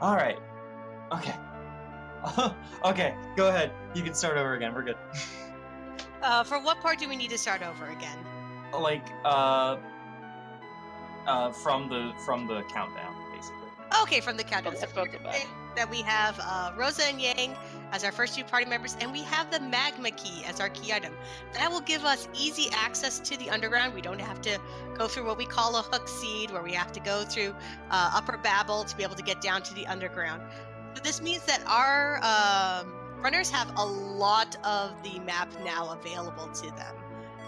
All right. Okay. Okay, go ahead. You can start over again. We're good. For what part do we need to start over again? Like, from the countdown, basically. Okay, from the countdown. Okay, so it's bad. That we have Rosa and Yang as our first two party members, and we have the magma key as our key item. That will give us easy access to the underground. We don't have to go through what we call a hook seed, where we have to go through Upper Babel to be able to get down to the underground. So this means that our runners have a lot of the map now available to them.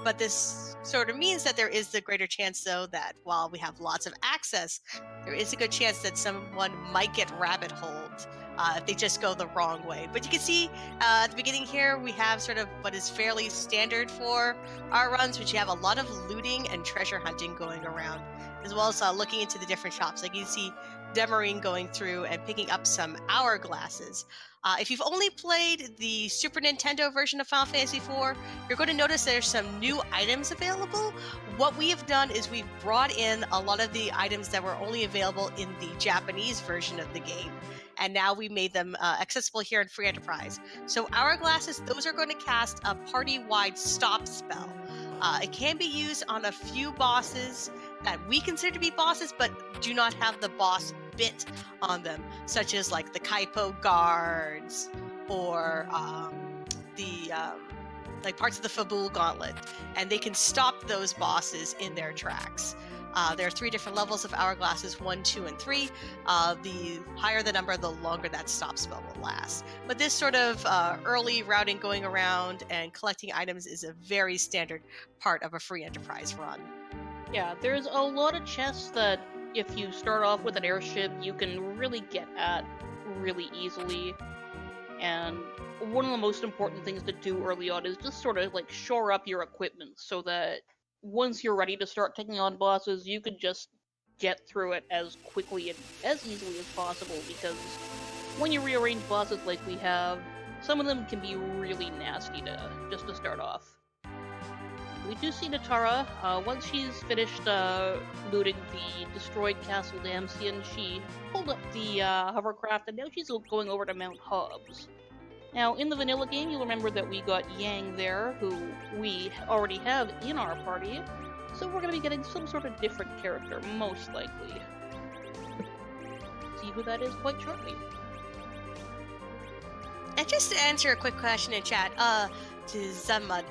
But this sort of means that there is the greater chance, though, that while we have lots of access, there is a good chance that someone might get rabbit holed if they just go the wrong way. But you can see at the beginning here, we have sort of what is fairly standard for our runs, which you have a lot of looting and treasure hunting going around, as well as looking into the different shops. Like you can see Demerine going through and picking up some hourglasses. If you've only played the Super Nintendo version of Final Fantasy IV, you're going to notice there's some new items available. What we have done is we've brought in a lot of the items that were only available in the Japanese version of the game, and now we made them accessible here in Free Enterprise. So hourglasses, those are going to cast a party-wide stop spell. It can be used on a few bosses that we consider to be bosses, but do not have the boss bit on them, such as like the Kaipo guards or like parts of the Fabul Gauntlet, and they can stop those bosses in their tracks. There are 3 different levels of hourglasses, 1, 2, and 3. The higher the number, the longer that stop spell will last. But this sort of early routing, going around and collecting items, is a very standard part of a Free Enterprise run. Yeah, there's a lot of chests that if you start off with an airship, you can really get at really easily. And one of the most important things to do early on is just sort of like shore up your equipment so that once you're ready to start taking on bosses, you can just get through it as quickly and as easily as possible, because when you rearrange bosses like we have, some of them can be really nasty to start off. We do see Netara. Once she's finished looting the destroyed Castle Damsian, she pulled up the hovercraft, and now she's going over to Mount Hobbs. Now, in the vanilla game, you'll remember that we got Yang there, who we already have in our party, so we're going to be getting some sort of different character, most likely. See who that is quite shortly. And just to answer a quick question in chat, to Zamud,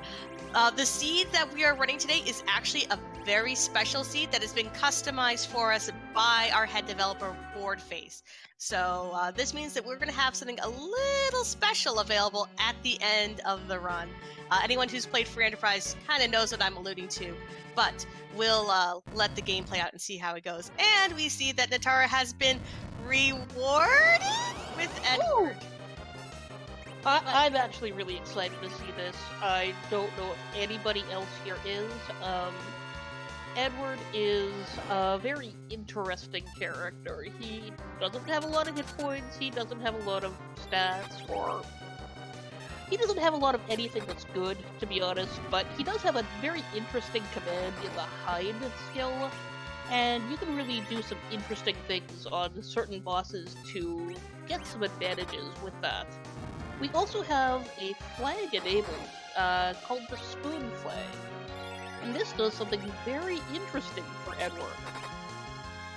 the seed that we are running today is actually a very special seed that has been customized for us by our head developer, Boardface. So this means that we're going to have something a little special available at the end of the run. Anyone who's played Free Enterprise kind of knows what I'm alluding to, but we'll let the game play out and see how it goes. And we see that Netara has been rewarded with Edward. I'm actually really excited to see this. I don't know if anybody else here is. Edward is a very interesting character. He doesn't have a lot of hit points, he doesn't have a lot of stats, or he doesn't have a lot of anything that's good, to be honest, but he does have a very interesting command in the hide skill, and you can really do some interesting things on certain bosses to get some advantages with that. We also have a flag enabled, called the Spoon Flag. And this does something very interesting for Edward.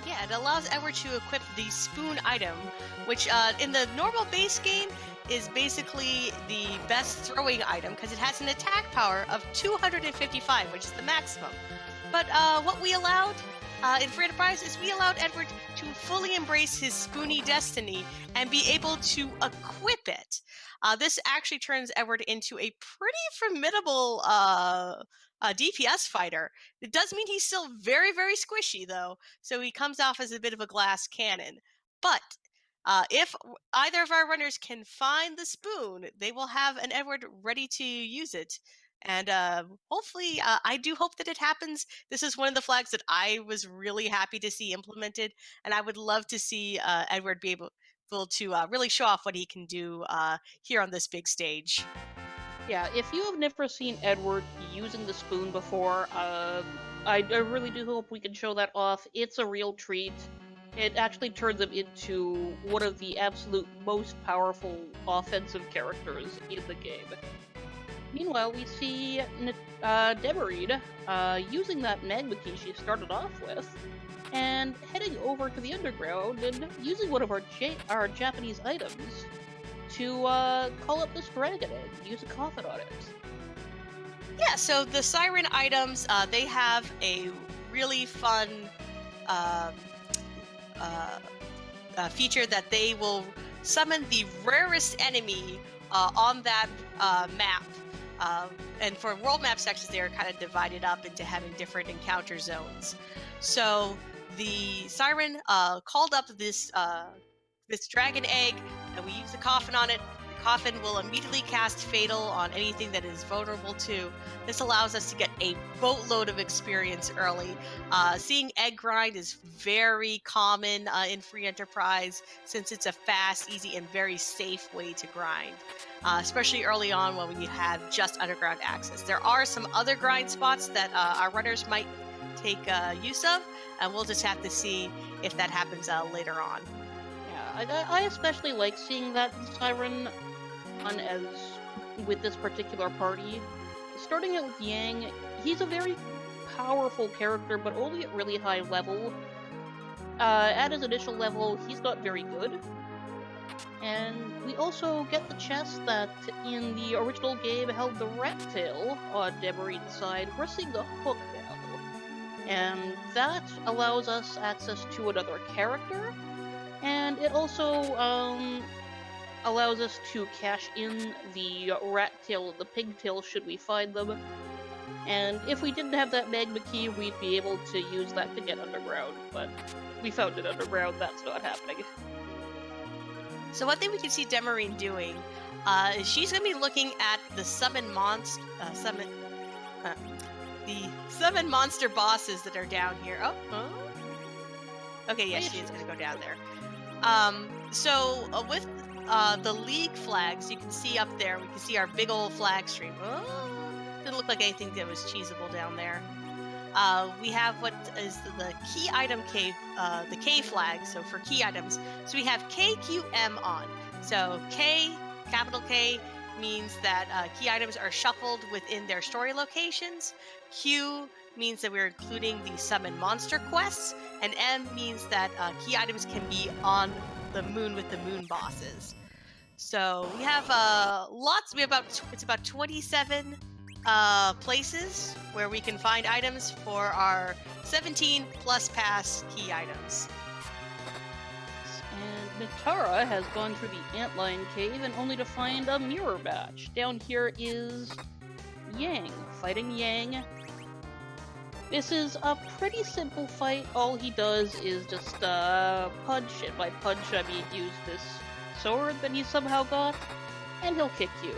Yeah, it allows Edward to equip the Spoon item, which in the normal base game is basically the best throwing item because it has an attack power of 255, which is the maximum. But what we allowed in Free Enterprise is we allowed Edward to fully embrace his spoony destiny and be able to equip it. This actually turns Edward into a pretty formidable DPS fighter. It does mean he's still very, very squishy, though, so he comes off as a bit of a glass cannon. But if either of our runners can find the spoon, they will have an Edward ready to use it. And hopefully, I do hope that it happens. This is one of the flags that I was really happy to see implemented, and I would love to see Edward be able to really show off what he can do here on this big stage. Yeah, if you have never seen Edward using the spoon before, I really do hope we can show that off. It's a real treat. it actually turns him into one of the absolute most powerful offensive characters in the game. Meanwhile, we see Demerine using that magma key she started off with, and heading over to the underground and using one of our Japanese items to call up this dragon egg and use a coffin on it. Yeah, so the siren items, they have a really fun feature that they will summon the rarest enemy on that map. And for world map sections, they are kind of divided up into having different encounter zones. So the siren called up this dragon egg, and we use the coffin on it. The coffin will immediately cast Fatal on anything that is vulnerable to. This allows us to get a boatload of experience early. Seeing egg grind is very common in Free Enterprise, since it's a fast, easy, and very safe way to grind. Especially early on when you have just underground access. There are some other grind spots that our runners might take use of, and we'll just have to see if that happens later on. Yeah, I especially like seeing that siren on as with this particular party. Starting out with Yang, he's a very powerful character, but only at really high level. At his initial level, he's not very good. And we also get the chest that in the original game held the rat tail on Demerine's side. We're seeing the hook now. And that allows us access to another character. And it also allows us to cash in the rat tail and the pigtail should we find them. And if we didn't have that magma key, we'd be able to use that to get underground. But we found it underground, that's not happening. So one thing we can see Demerine doing is she's going to be looking at the summon monster bosses that are down here. Okay, yes, she is going to go down there. With the League flags, you can see up there, we can see our big old flag stream. Didn't look like anything that was cheesable down there. We have what is the key item K, the K flag, so for key items. So we have KQM on. So K, capital K, means that key items are shuffled within their story locations. Q means that we're including the summon monster quests. And M means that key items can be on the moon with the moon bosses. So we have lots. We have about 27 places where we can find items for our 17 plus pass key items. And Netara has gone through the Antlion cave and only to find a mirror match. Down here is Yang fighting Yang. This is a pretty simple fight. All he does is just punch, and by punch I mean use this sword that he somehow got, and he'll kick you.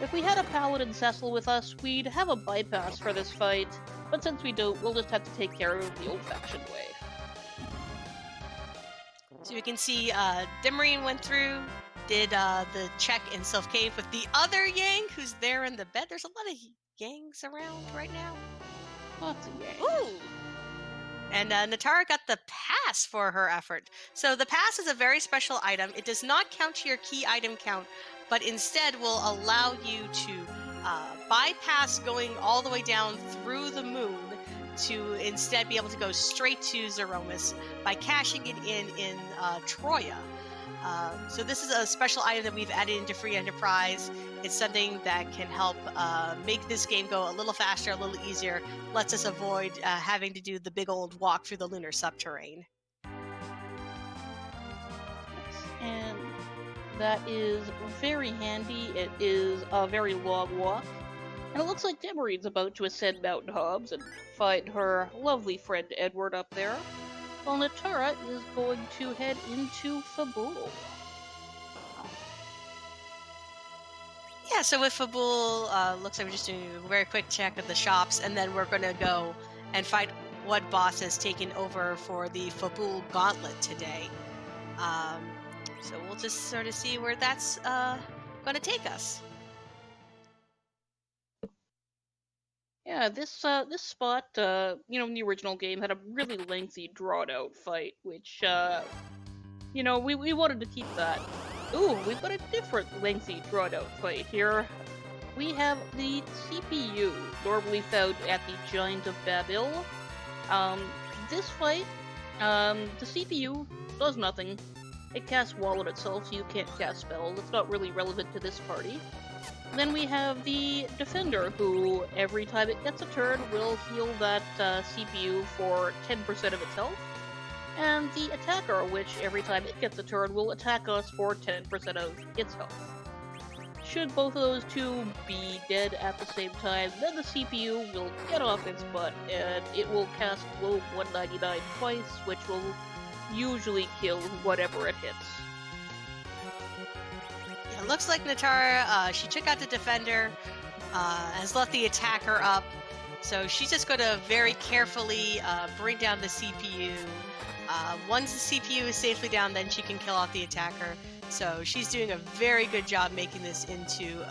If we had a Paladin Cecil with us, we'd have a bypass for this fight, but since we don't, we'll just have to take care of it the old-fashioned way. So you can see Demerine went through, did the check in Sylph Cave with the other Yang who's there in the bed. There's a lot of Yangs around right now. Lots of Yangs. Ooh! And Netara got the pass for her effort. So the pass is a very special item. It does not count to your key item count, but instead will allow you to bypass going all the way down through the moon to instead be able to go straight to Zeromus by cashing it in Troya. So this is a special item that we've added into Free Enterprise. It's something that can help make this game go a little faster, a little easier, lets us avoid having to do the big old walk through the lunar subterrane. And that is very handy. It is a very long walk. And it looks like Demerine's about to ascend Mountain Hobbs and find her lovely friend Edward up there, while Netara is going to head into Fabul. Yeah, so with Fabul, looks like we're just doing a very quick check of the shops, and then we're going to go and find what boss has taken over for the Fabul Gauntlet today. So we'll just sort of see where that's going to take us. Yeah, this spot, in the original game had a really lengthy, drawn out fight, which we wanted to keep that. Ooh, we've got a different lengthy, drawn out fight here. We have the CPU, normally found at the Giant of Babel. This fight, the CPU does nothing. It casts wall on itself, so you can't cast spells. It's not really relevant to this party. Then we have the Defender, who every time it gets a turn will heal that CPU for 10% of its health. And the Attacker, which every time it gets a turn will attack us for 10% of its health. Should both of those two be dead at the same time, then the CPU will get off its butt and it will cast Globe 199 twice, which will usually kill whatever it hits. Yeah, it looks like Netara, she took out the Defender, has left the Attacker up, so she's just going to very carefully bring down the CPU. Once the CPU is safely down, then she can kill off the Attacker. So she's doing a very good job making this into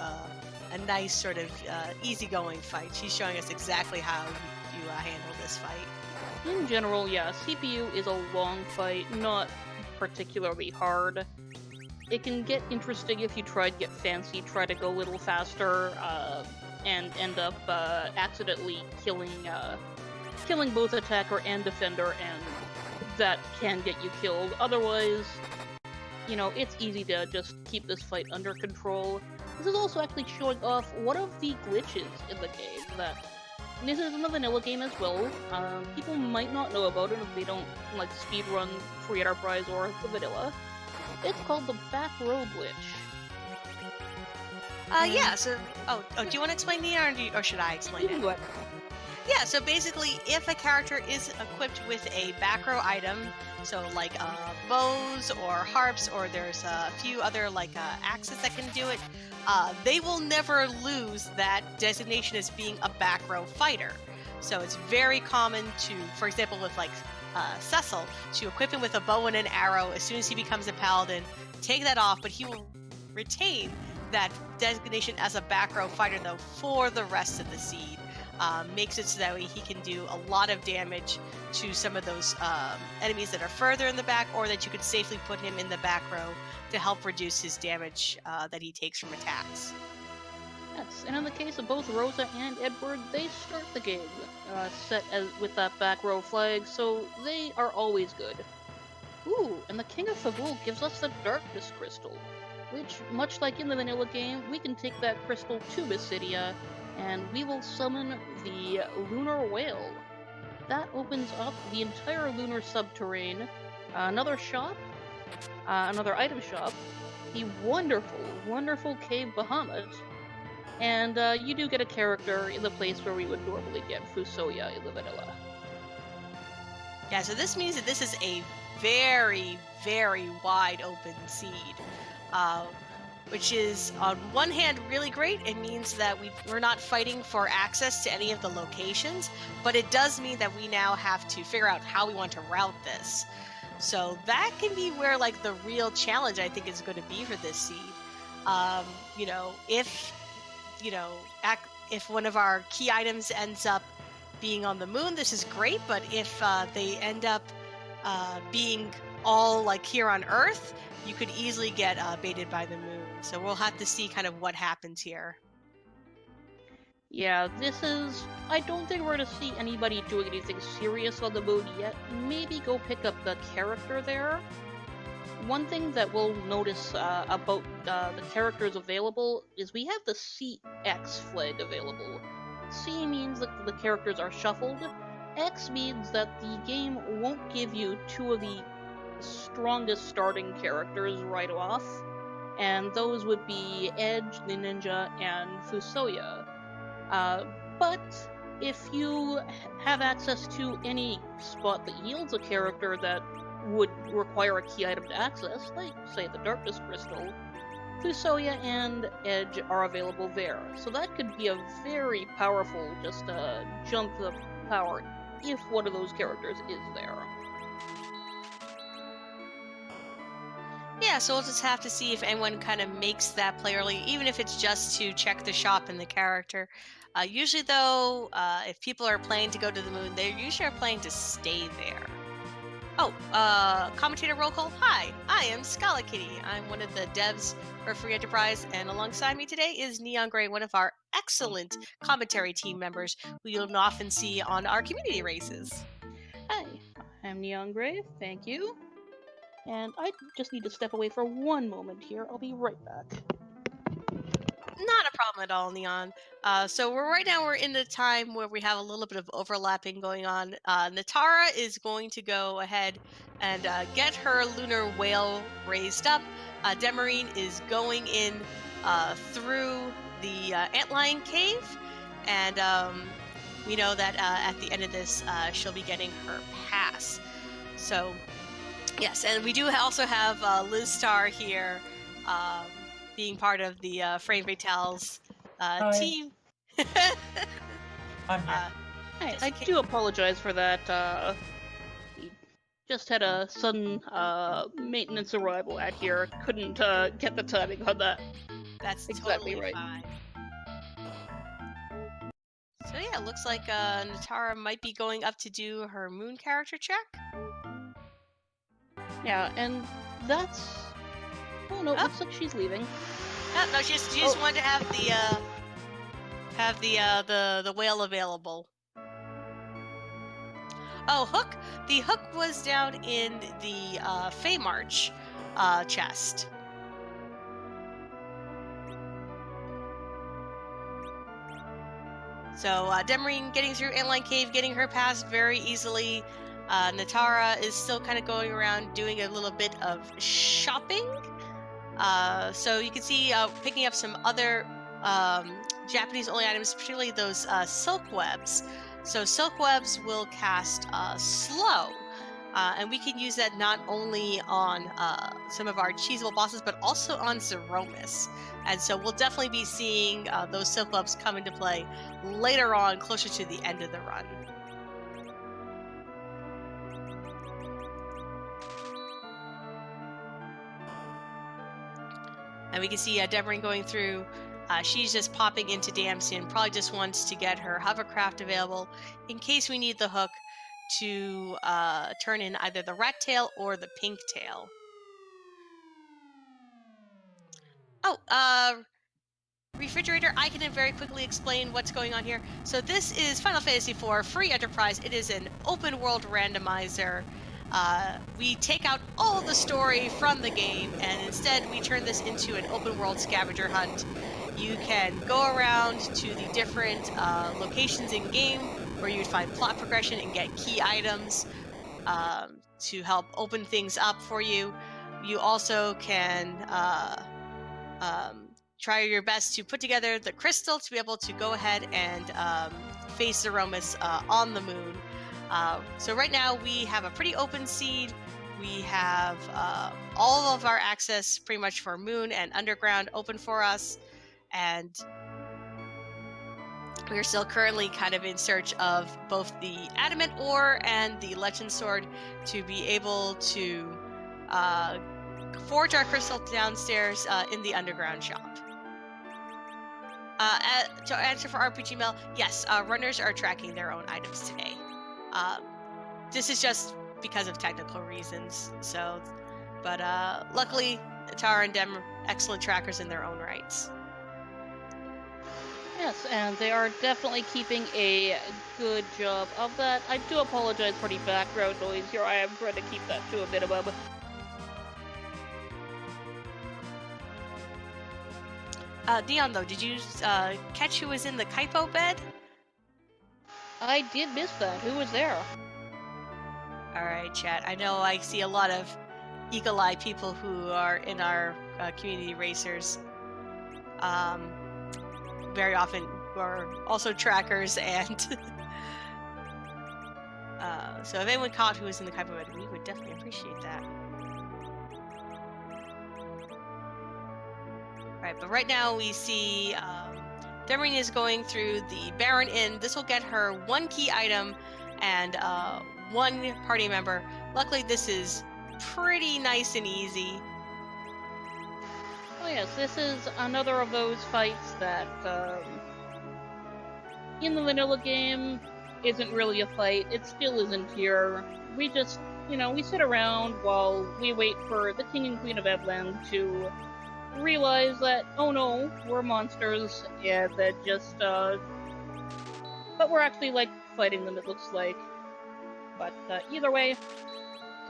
a nice sort of easygoing fight. She's showing us exactly how you handle this fight. In general, yeah, CPU is a long fight, not particularly hard. It can get interesting if you try to get fancy, try to go a little faster, and end up accidentally killing both Attacker and Defender, and that can get you killed. Otherwise, it's easy to just keep this fight under control. This is also actually showing off one of the glitches in the game. This is in the vanilla game as well. People might not know about it if they don't speedrun Free Enterprise or the vanilla. It's called the back row glitch. Yeah, so... Oh, do you want to explain the or should I explain it? Do it. Yeah, so basically, if a character is equipped with a back row item, so like bows or harps, or there's a few other axes that can do it, they will never lose that designation as being a back row fighter. So it's very common to, for example, with Cecil, to equip him with a bow and an arrow as soon as he becomes a paladin, take that off, but he will retain that designation as a back row fighter though for the rest of the seed. Makes it so that way he can do a lot of damage to some of those enemies that are further in the back, or that you could safely put him in the back row to help reduce his damage that he takes from attacks. Yes, and in the case of both Rosa and Edward, they start the game set with that back row flag, so they are always good. Ooh, and the King of Fabul gives us the Darkness Crystal, which, much like in the vanilla game, we can take that crystal to Basidia, and we will summon the Lunar Whale. That opens up the entire lunar subterrane, another shop, another item shop, the wonderful, wonderful Cave Bahamut, and you do get a character in the place where we would normally get Fusoya in the vanilla. Yeah, so this means that this is a very, very wide open seed. Which is, on one hand, really great. It means that we're not fighting for access to any of the locations, but it does mean that we now have to figure out how we want to route this. So that can be where, the real challenge, I think, is going to be for this seed. If one of our key items ends up being on the moon, this is great, but if they end up being all, here on Earth, you could easily get baited by the moon. So we'll have to see kind of what happens here. Yeah, I don't think we're going to see anybody doing anything serious on the moon yet. Maybe go pick up the character there. One thing that we'll notice about the characters available is we have the CX flag available. C means that the characters are shuffled. X means that the game won't give you two of the strongest starting characters right off, and those would be Edge, the Ninja, and Fusoya. But if you have access to any spot that yields a character that would require a key item to access, like, say, the Darkness Crystal, Fusoya and Edge are available there. So that could be a very powerful jump of power if one of those characters is there. Yeah, yeah, so we'll just have to see if anyone kind of makes that play early, even if it's just to check the shop and the character. Usually, though, if people are planning to go to the moon, they usually are planning to stay there. Oh, commentator roll call. Hi, I am Scala Kitty. I'm one of the devs for Free Enterprise, and alongside me today is Neon Gray, one of our excellent commentary team members who you'll often see on our community races. Hi, I'm Neon Gray, thank you. And I just need to step away for one moment here. I'll be right back. Not a problem at all, Neon. So right now we're in the time where we have a little bit of overlapping going on. Netara is going to go ahead and get her lunar whale raised up. Demerine is going in through the Antlion cave, and we know that at the end of this, she'll be getting her pass. So, yes, and we do also have Liz Star here. Being part of the Frame Fatales team. I'm here. I do apologize for that. We just had a sudden maintenance arrival out here. Couldn't get the timing on that. That's exactly totally right. Fine. So yeah, it looks like Netara might be going up to do her moon character check. Yeah, and that's... Oh no, looks like she's leaving. No, she just wanted to have the whale available. Oh, Hook! The Hook was down in the Feymarch chest. So Demerine getting through Antlion Cave, getting her past very easily. Netara is still kind of going around doing a little bit of shopping. So you can see picking up some other Japanese-only items, particularly those silk webs. So silk webs will cast slow, and we can use that not only on some of our cheesable bosses, but also on Zeromus. And so we'll definitely be seeing those silk webs come into play later on, closer to the end of the run. And we can see Demerine going through. She's just popping into Damson, probably just wants to get her hovercraft available in case we need the Hook to turn in either the rat tail or the pink tail. Oh, Refrigerator, I can very quickly explain what's going on here. So this is Final Fantasy IV Free Enterprise. It is an open world randomizer. We take out all the story from the game, and instead we turn this into an open world scavenger hunt. You can go around to the different locations in game where you would find plot progression and get key items to help open things up for you. You also can try your best to put together the crystal to be able to go ahead and face Zeromus on the moon. So right now we have a pretty open seed. We have all of our access pretty much for moon and underground open for us. And we're still currently kind of in search of both the adamant ore and the legend sword to be able to forge our crystal downstairs in the underground shop. To answer for RPG Mail, yes, runners are tracking their own items today. This is just because of technical reasons. So, but luckily, Netara and Dem are excellent trackers in their own rights. Yes, and they are definitely keeping a good job of that. I do apologize for the background noise here. I am trying to keep that to a minimum. Dion, though, did you catch who was in the Kaipo bed? I did miss that. Who was there? Alright, chat. I know I see a lot of eagle-eye people who are in our community racers. Very often who are also trackers, and so if anyone caught who was in the Kaipo bed, we would definitely appreciate that. Right, but right now we see Demerine is going through the Baron Inn. This will get her one key item and one party member. Luckily, this is pretty nice and easy. Oh yes, this is another of those fights that, in the vanilla game, isn't really a fight. It still isn't here. We just, we sit around while we wait for the King and Queen of Ebland to realize that, oh no, we're monsters, and that just, but we're actually, like, fighting them, it looks like. But, either way,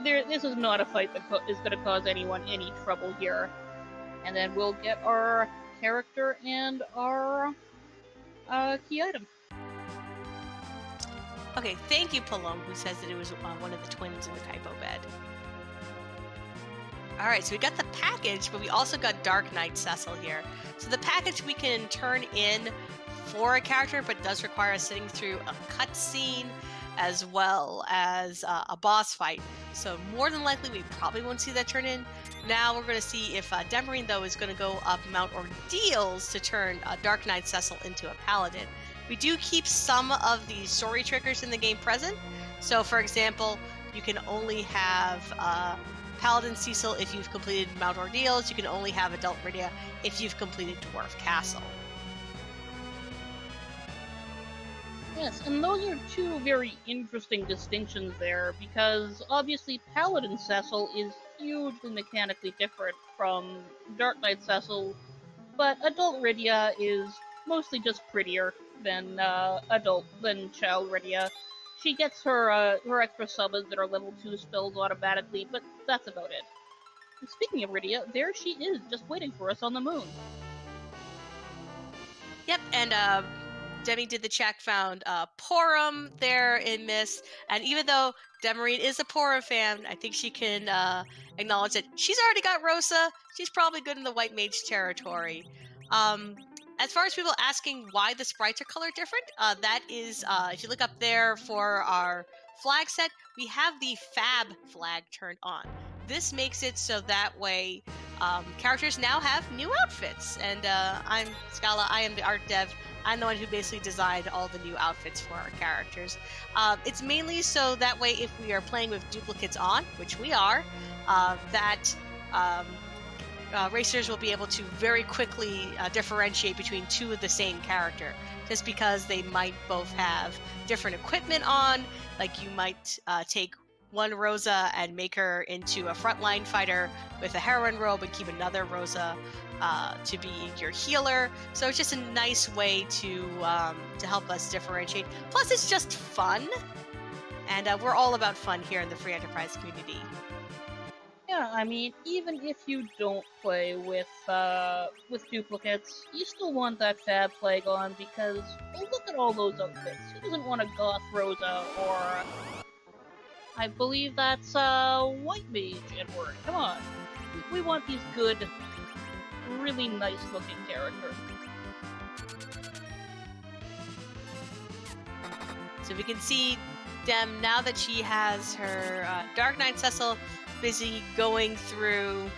this is not a fight that is going to cause anyone any trouble here. And then we'll get our character and our key item. Okay, thank you, Palom, who says that it was one of the twins in the Kaipo bed. All right, so we got the package, but we also got Dark Knight Cecil here. So the package we can turn in for a character, but does require us sitting through a cutscene as well as a boss fight. So more than likely, we probably won't see that turn in. Now we're going to see if Demerine, though, is going to go up Mount Ordeals to turn Dark Knight Cecil into a paladin. We do keep some of the story triggers in the game present. So, for example, you can only have Paladin Cecil if you've completed Mount Ordeals. You can only have Adult Rydia if you've completed Dwarf Castle. Yes, and those are two very interesting distinctions there, because obviously Paladin Cecil is hugely mechanically different from Dark Knight Cecil, but Adult Rydia is mostly just prettier than Child Rydia. She gets her extra summons that are level 2 spells automatically, but that's about it. And speaking of Rydia, there she is, just waiting for us on the moon. Yep, and Demi did the check, found Porum there in Miss, and even though Demerine is a Porum fan, I think she can acknowledge that she's already got Rosa. She's probably good in the White Mage territory. As far as people asking why the sprites are color different, that is, if you look up there for our flag set, we have the Fab flag turned on. This makes it so that way characters now have new outfits. And I'm Scala, I am the art dev. I'm the one who basically designed all the new outfits for our characters. It's mainly so that way if we are playing with duplicates on, which we are, racers will be able to very quickly differentiate between two of the same character, just because they might both have different equipment on. Like you might take one Rosa and make her into a frontline fighter with a heroine robe and keep another Rosa to be your healer. So it's just a nice way to help us differentiate. Plus, it's just fun, and we're all about fun here in the Free Enterprise community. Yeah, I mean, even if you don't play with duplicates, you still want that Fab flag on because, well, look at all those outfits. Who doesn't want a Goth Rosa or, I believe that's White Mage Edward. Come on, we want these good, really nice looking characters. So we can see Dem now that she has her Dark Knight Cecil busy going through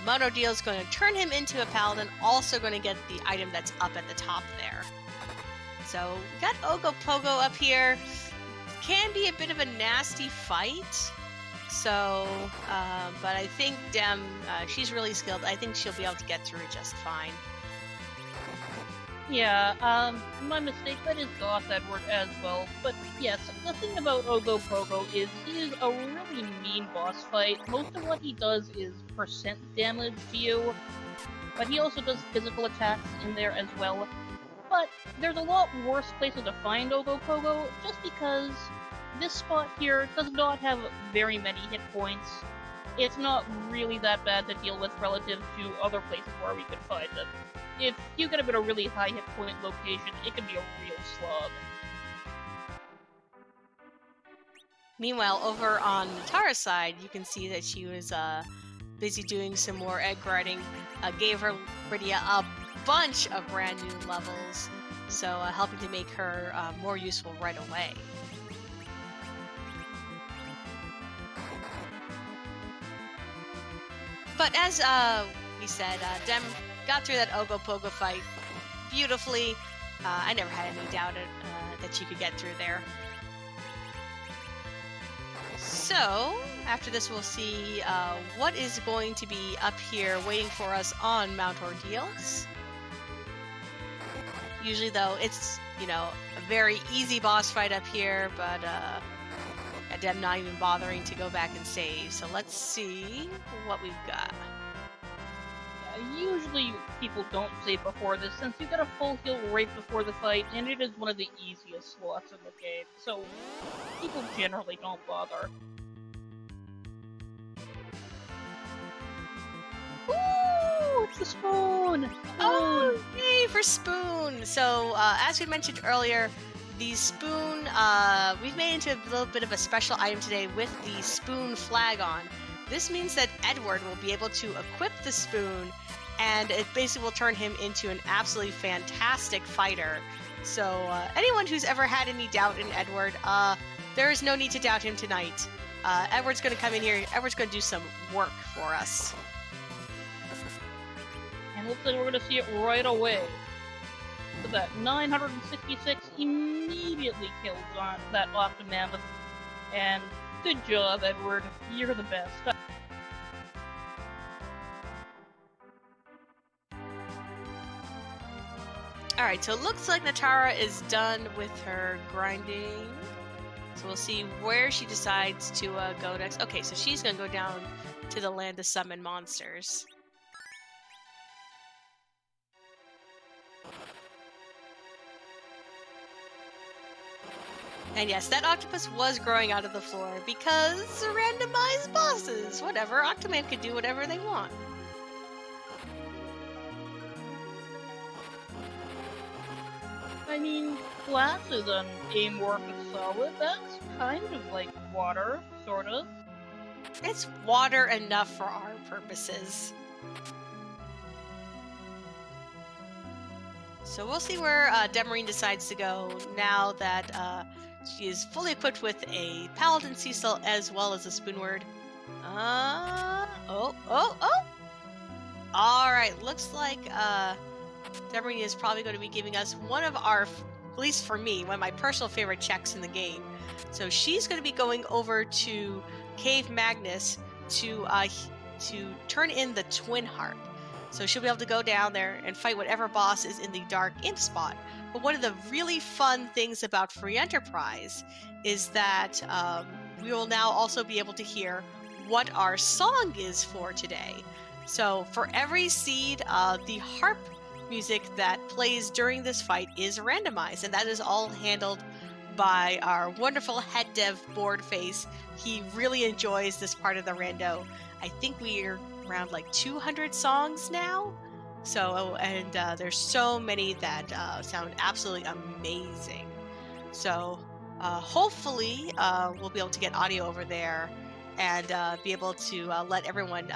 Mount Ordeals, going to turn him into a paladin, also going to get the item that's up at the top there. So we got Ogopogo up here. Can be a bit of a nasty fight. So, but I think Dem, she's really skilled. I think she'll be able to get through it just fine. Yeah, my mistake, that is Goth Edward as well. But yes, the thing about Ogopogo is he is a really mean boss fight. Most of what he does is percent damage to you, but he also does physical attacks in there as well. But there's a lot worse places to find Ogopogo, just because this spot here does not have very many hit points. It's not really that bad to deal with relative to other places where we could find them. If you get him at a really high hit point location, it can be a real slog. Meanwhile, over on Netara's side, you can see that she was busy doing some more egg grinding. Gave her Rydia a bunch of brand new levels, so helping to make her more useful right away. But as we said, Dem got through that Ogopogo fight beautifully. I never had any doubt that she could get through there. So, After this, we'll see what is going to be up here waiting for us on Mount Ordeals. Usually, though, it's, you know, a very easy boss fight up here, but I'm not even bothering to go back and save. So let's see what we've got. Yeah, usually people don't save before this, since you get a full heal right before the fight, and it is one of the easiest slots in the game, so people generally don't bother. Ooh, it's the spoon! Oh, yay for spoon! So, as we mentioned earlier, the spoon, we've made into a little bit of a special item today with the spoon flag on. This means that Edward will be able to equip the spoon, and it basically will turn him into an absolutely fantastic fighter. So, anyone who's ever had any doubt in Edward, there is no need to doubt him tonight. Edward's going to come in here, Edward's going to do some work for us. And looks like we're going to see it right away. So that 966 immediately kills on that Optimammoth. And good job, Edward. You're the best. Alright, so it looks like Netara is done with her grinding. So we'll see where she decides to go next. Okay, so she's going to go down to the land to summon monsters. And yes, that octopus was growing out of the floor because randomized bosses. Whatever, Octoman can do whatever they want. I mean, glass is an amorphous solid. That's kind of like water, sort of. It's water enough for our purposes. So we'll see where Demerine decides to go now that she is fully equipped with a Paladin Cecil as well as a Spoonword. Alright, looks like Demerine is probably going to be giving us one of our, at least for me, one of my personal favorite checks in the game. So she's going to be going over to Cave Magnus to turn in the Twin Harp. So she'll be able to go down there and fight whatever boss is in the Dark Imp spot. But one of the really fun things about Free Enterprise is that we will now also be able to hear what our song is for today. So for every seed, the harp music that plays during this fight is randomized, and that is all handled by our wonderful head dev Boardface. He really enjoys this part of the rando. I think we're around like 200 songs now. So, and there's so many that sound absolutely amazing. So, hopefully, we'll be able to get audio over there and be able to let everyone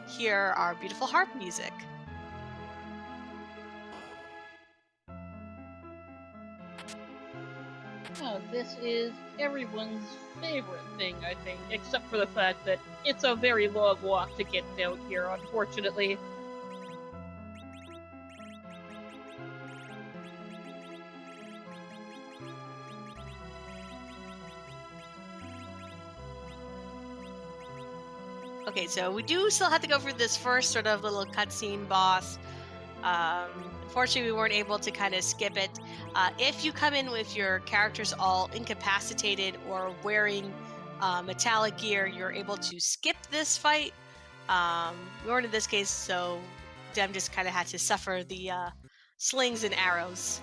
hear our beautiful harp music. Oh, this is everyone's favorite thing, I think, except for the fact that it's a very long walk to get down here, unfortunately. Okay, so we do still have to go through this first sort of little cutscene boss. Unfortunately, we weren't able to kind of skip it. If you come in with your characters all incapacitated or wearing metallic gear, you're able to skip this fight. We weren't in this case, so Dem just kind of had to suffer the slings and arrows.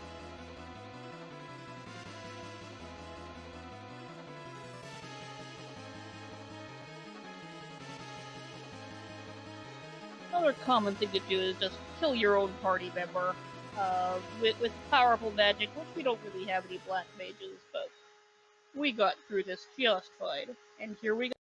Another common thing to do is just kill your own party member with powerful magic, which we don't really have any black mages, but we got through this just fine. And here we go.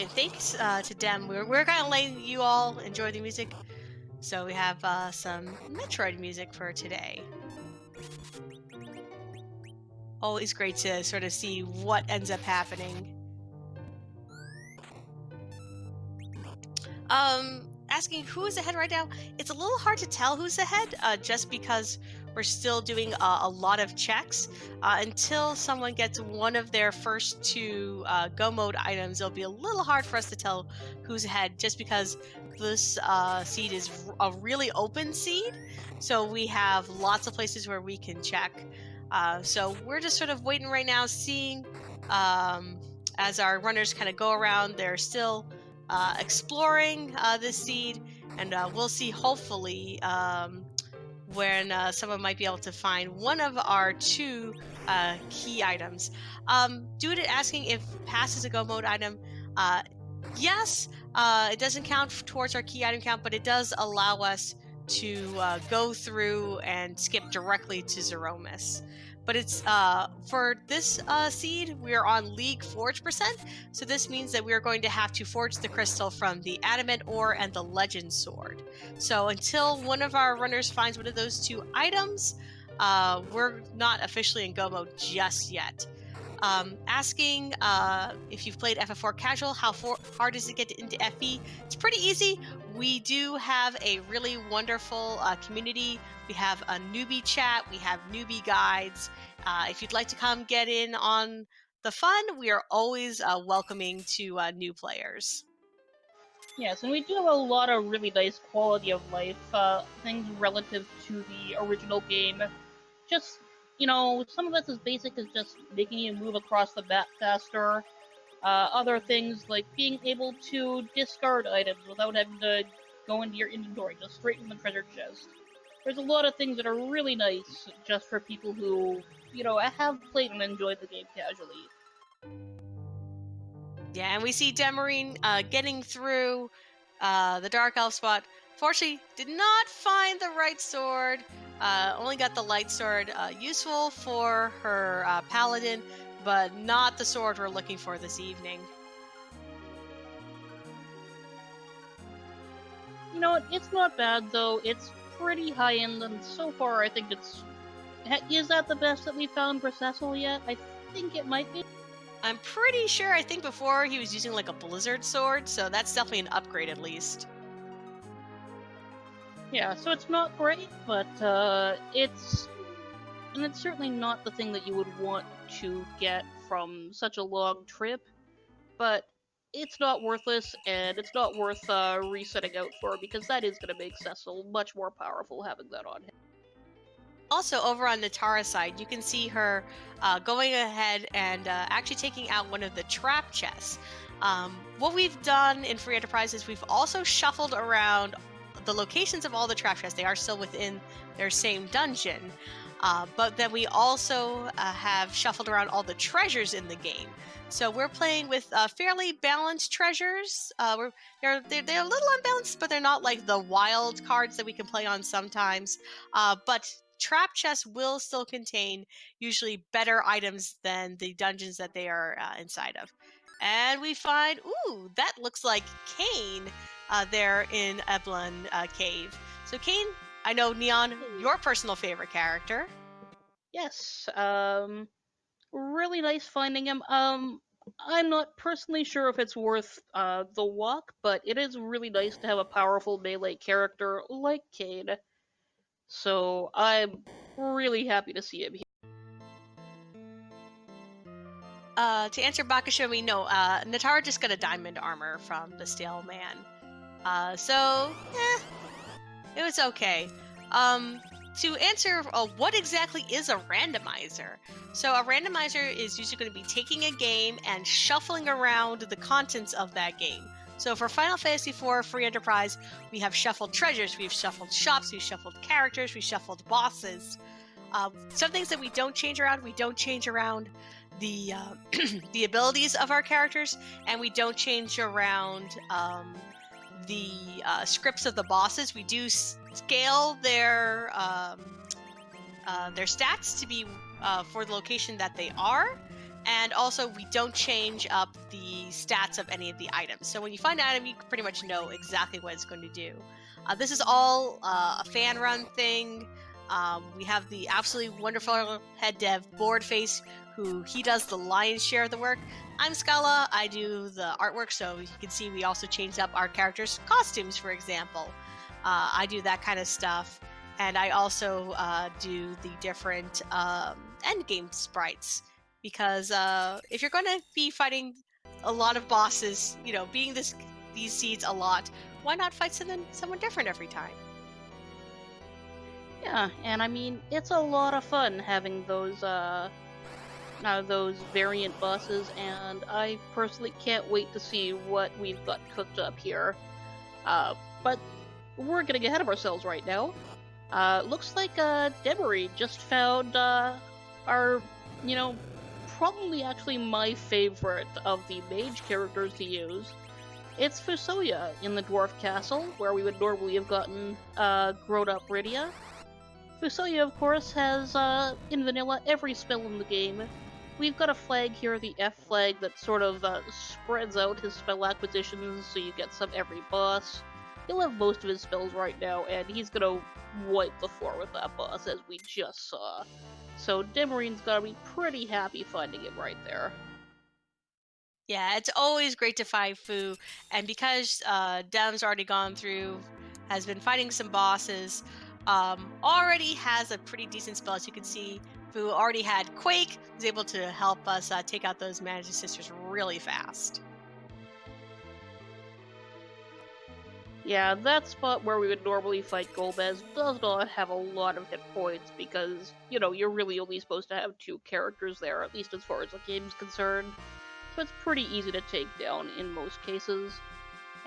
right, and thanks to Dem. We're kind of letting you all enjoy the music. So we have some Metroid music for today. Always great to sort of see what ends up happening. Asking who is ahead right now. It's a little hard to tell who's ahead, just because we're still doing a lot of checks. Until someone gets one of their first two go mode items, it'll be a little hard for us to tell who's ahead, just because this seed is a really open seed. So we have lots of places where we can check. So we're just sort of waiting right now, seeing as our runners kind of go around. They're still exploring this seed, and we'll see hopefully when someone might be able to find one of our two key items. Due to asking if pass is a go mode item, yes, it doesn't count towards our key item count, but it does allow us to go through and skip directly to Zeromus. But it's for this seed, we are on League Forge %, so this means that we are going to have to forge the crystal from the Adamant Ore and the Legend Sword. So until one of our runners finds one of those two items, we're not officially in go mode just yet. Asking if you've played FF4 casual, how hard is it to get into FE? It's pretty easy. We do have a really wonderful community. We have a newbie chat. We have newbie guides. If you'd like to come get in on the fun, we are always welcoming to new players. Yes, and we do have a lot of really nice quality of life things relative to the original game. Just, some of it's as basic as just making you move across the map faster. Other things like being able to discard items without having to go into your inventory, just straight from the treasure chest. There's a lot of things that are really nice just for people who, have played and enjoyed the game casually. Yeah, and we see Demerine getting through the Dark Elf spot. Fortunately, did not find the right sword. Only got the light sword, useful for her paladin, but not the sword we're looking for this evening. It's not bad though. It's pretty high end, and so far I think it's. Is that the best that we found for Cecil yet? I think it might be. I'm pretty sure, I think before he was using like a blizzard sword, so that's definitely an upgrade at least. Yeah, so it's not great, but it's certainly not the thing that you would want to get from such a long trip, but it's not worthless, and it's not worth resetting out for, because that is going to make Cecil much more powerful having that on him. Also, over on Netara's side, you can see her going ahead and actually taking out one of the trap chests. What we've done in Free Enterprise is we've also shuffled around the locations of all the trap chests. They are still within their same dungeon, but then we also have shuffled around all the treasures in the game. So we're playing with fairly balanced treasures. They're a little unbalanced, but they're not like the wild cards that we can play on sometimes. But trap chests will still contain usually better items than the dungeons that they are inside of. And we find, ooh, that looks like Cain there in Eblin Cave. So Cain, I know, Neon, your personal favorite character. Yes, really nice finding him. I'm not personally sure if it's worth the walk, but it is really nice to have a powerful melee character like Cain. So I'm really happy to see him here. To answer Bakashomi, no, Netara just got a diamond armor from the Stale Man. So, it was okay. To answer what exactly is a randomizer? So a randomizer is usually going to be taking a game and shuffling around the contents of that game. So for Final Fantasy IV Free Enterprise, we have shuffled treasures, we've shuffled shops, we've shuffled characters, we've shuffled bosses. Some things that we don't change around the the abilities of our characters, and we don't change around the scripts of the bosses. We do scale their stats to be for the location that they are, and also we don't change up the stats of any of the items. So when you find an item, you pretty much know exactly what it's going to do. This is all a fan run thing. We have the absolutely wonderful head dev Boardface, who he does the lion's share of the work. I'm Scala, I do the artwork, so you can see we also changed up our characters' costumes, for example. I do that kind of stuff, and I also do the different endgame sprites, because if you're going to be fighting a lot of bosses, being these seeds a lot, why not fight someone different every time? Yeah, and I mean, it's a lot of fun having those variant bosses, and I personally can't wait to see what we've got cooked up here. But we're getting ahead of ourselves right now. Looks like Demerine just found our, probably actually my favorite of the mage characters to use. It's Fusoya in the Dwarf Castle, where we would normally have gotten grown-up Rydia. Fusoya, of course, has, in vanilla, every spell in the game. We've got a flag here, the F flag, that sort of spreads out his spell acquisitions so you get some every boss. He'll have most of his spells right now, and he's gonna wipe the floor with that boss, as we just saw. So Demarine's gotta be pretty happy finding him right there. Yeah, it's always great to fight Fu, and because Dem's already gone through, has been fighting some bosses, already has a pretty decent spell. As you can see, Fu already had Quake, was able to help us take out those Managing Sisters really fast. Yeah, that spot where we would normally fight Golbez does not have a lot of hit points because, you're really only supposed to have 2 characters there, at least as far as the game's concerned. So it's pretty easy to take down in most cases.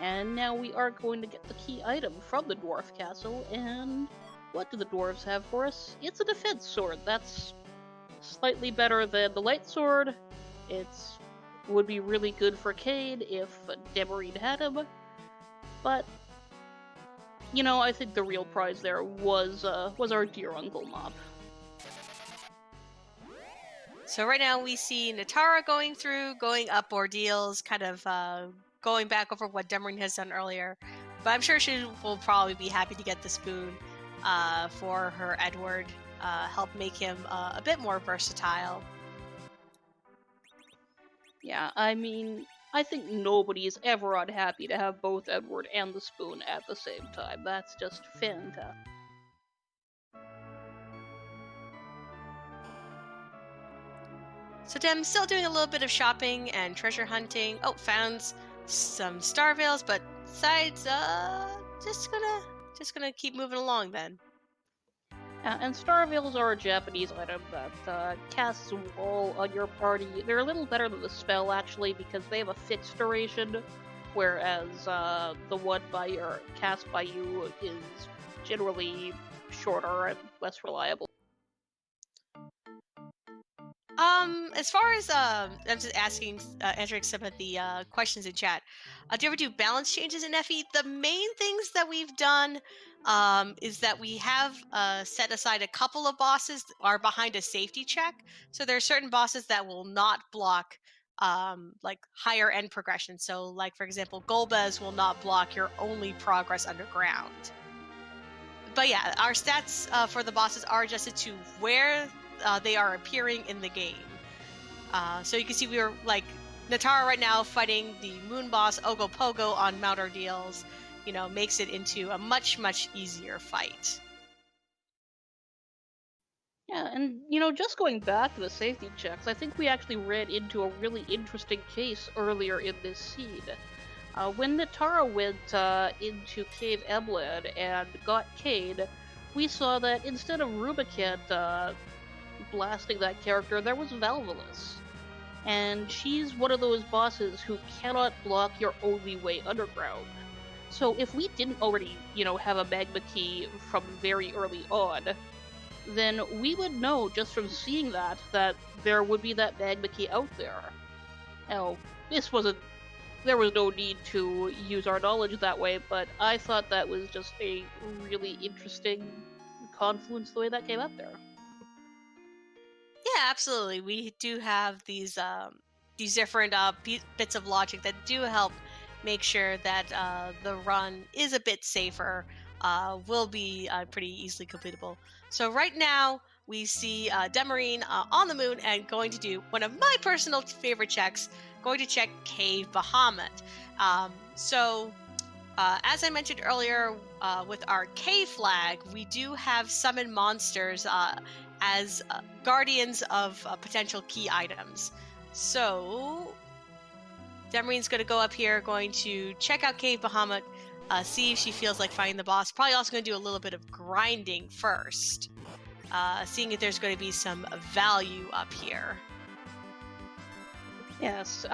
And now we are going to get the key item from the Dwarf Castle, and what do the dwarves have for us? It's a defense sword. That's slightly better than the light sword. Would be really good for Cade if Demerine had him, but I think the real prize there was our dear Uncle Mop. So right now we see Netara going up Ordeals, kind of going back over what Demerine has done earlier. But I'm sure she will probably be happy to get the spoon for her Edward, help make him a bit more versatile. Yeah, I mean, I think nobody's ever unhappy to have both Edward and the spoon at the same time. That's just fantastic. So Dem's still doing a little bit of shopping and treasure hunting. Oh, found some star veils, but besides, just gonna keep moving along then. And star veils are a Japanese item that casts a wall on your party. They're a little better than the spell, actually, because they have a fixed duration, whereas the one cast by you is generally shorter and less reliable. As far as I'm just answering some of the questions in chat. Do you ever do balance changes in FE? The main things that we've done is that we have set aside a couple of bosses that are behind a safety check. So there are certain bosses that will not block like higher end progression. So, like for example, Golbez will not block your only progress underground. But yeah, our stats for the bosses are adjusted to where they are appearing in the game. So you can see we are like Netara right now fighting the moon boss Ogopogo on Mount Ordeals, makes it into a much, much easier fight. Yeah, and just going back to the safety checks, I think we actually ran into a really interesting case earlier in this scene. When Netara went into Cave Emblad and got Cade, we saw that instead of Rubicant blasting that character, there was Valvolus. And she's one of those bosses who cannot block your only way underground. So if we didn't already, have a Magma Key from very early on, then we would know just from seeing that there would be that Magma Key out there. Now, there was no need to use our knowledge that way, but I thought that was just a really interesting confluence the way that came up there. Yeah, absolutely. We do have these these different bits of logic that do help make sure that the run is a bit safer, will be pretty easily completable. So right now we see Demerine on the moon and going to do one of my personal favorite checks, going to check Cave Bahamut. As I mentioned earlier, with our K flag, we do have summon monsters as guardians of potential key items. So, Demarine's going to go up here, going to check out Cave Bahamut, see if she feels like fighting the boss. Probably also going to do a little bit of grinding first, seeing if there's going to be some value up here. Yes,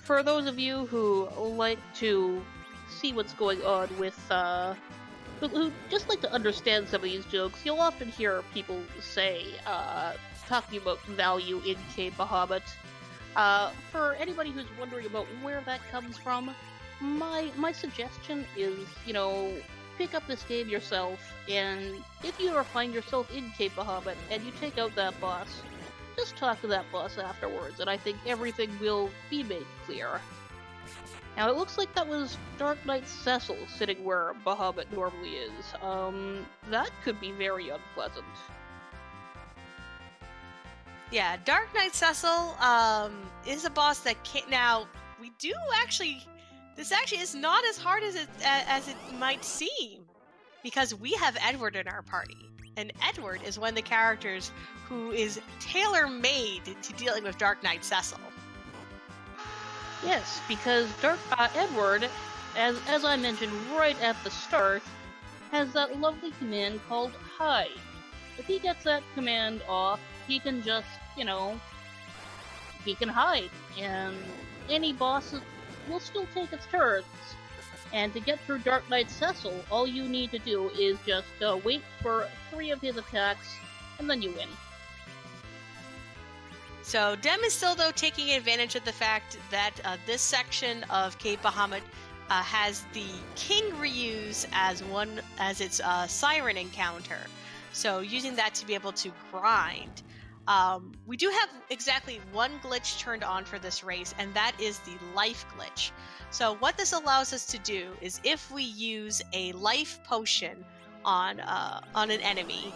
for those of you who like to see what's going on with, who just like to understand some of these jokes, you'll often hear people say, talking about value in Cave Bahamut. For anybody who's wondering about where that comes from, my suggestion is, pick up this game yourself, and if you ever find yourself in Cave Bahamut and you take out that boss, just talk to that boss afterwards, and I think everything will be made clear. Now, it looks like that was Dark Knight Cecil sitting where Bahamut normally is. That could be very unpleasant. Yeah, Dark Knight Cecil is a boss that can't... Now, we do actually... This actually is not as hard as it might seem, because we have Edward in our party. And Edward is one of the characters who is tailor-made to dealing with Dark Knight Cecil. Yes, because Edward, as I mentioned right at the start, has that lovely command called hide. If he gets that command off, he can just, he can hide, and any boss will still take its turns. And to get through Dark Knight Cecil, all you need to do is just wait for 3 of his attacks, and then you win. So Dem is still, though, taking advantage of the fact that this section of Cave Bahamut has the King reuse as its siren encounter. So using that to be able to grind. We do have exactly one glitch turned on for this race, and that is the life glitch. So what this allows us to do is, if we use a life potion on an enemy,